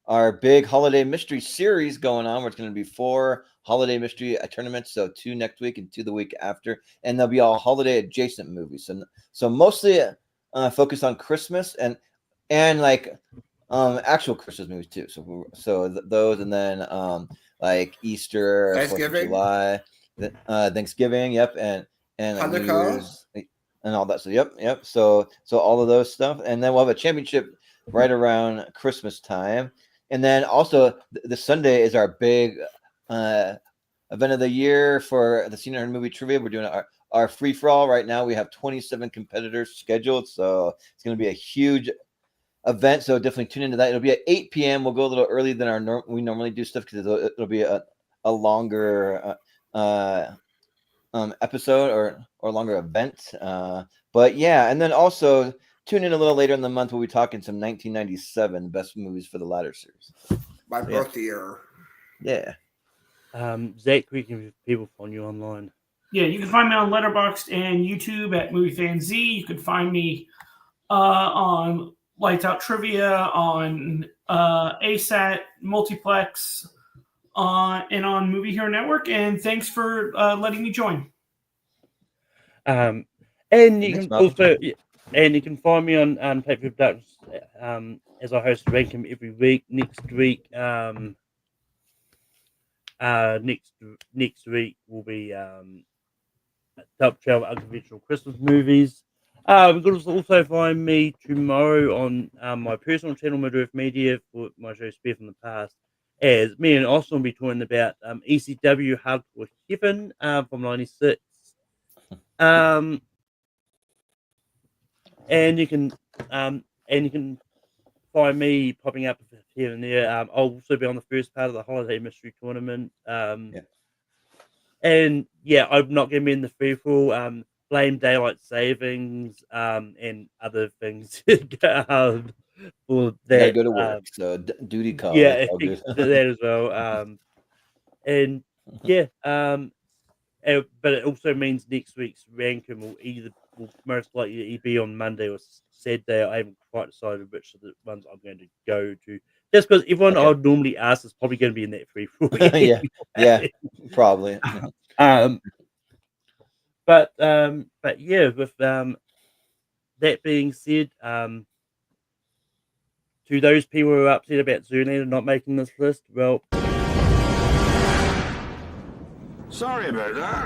our big holiday mystery series going on, where it's going to be 4 holiday mystery tournaments, so 2 next week and 2 the week after, and they'll be all holiday adjacent movies. So mostly focused on Christmas and like actual Christmas movies too. So those, and then like Easter, 4th of Thanksgiving? July, Thanksgiving, yep, and New Hanukkah? Year's and all that. So yep. So all of those stuff, and then we'll have a championship right around Christmas time, and then also the Sunday is our big event of the year for the Senior Movie Trivia. We're doing our free for all right now. We have 27 competitors scheduled, so it's going to be a huge event, so definitely tune into that. It'll be at 8 p.m. We'll go a little earlier than we normally do stuff, because it'll be a longer episode or longer event. But yeah, and then also tune in a little later in the month. We'll be talking some 1997 best movies for the Ladder Series. My birthday year. Yeah. Zach, where can people find you online? Yeah, you can find me on Letterboxd and YouTube at MovieFanZ. You can find me on Lights Out Trivia, on ASAT, Multiplex, and on Movie Hero Network. And thanks for letting me join. And you can also you can find me on Paper Productions as I host Rankum every week. Next week will be top 12 unconventional Christmas movies. You can also find me tomorrow on my personal channel, Mid-Earth Media, for my show Spare from the Past, as me and Austin will be talking about ECW Hardcore Heaven from '96. And you can find me popping up here and there. I'll also be on the first part of the Holiday Mystery Tournament. And yeah, I'm not going to be in the free for all. Blame daylight savings and other things for that. Gotta go to work, so duty call. Yeah, that as well. And yeah, but it also means next week's ranking will most likely be on Monday or Saturday. I haven't quite decided which of the ones I'm going to go to. Just because everyone I would normally ask is probably going to be in that free for all. yeah, probably. But yeah, with that being said, to those people who are upset about Zoolander not making this list, well, Sorry about that.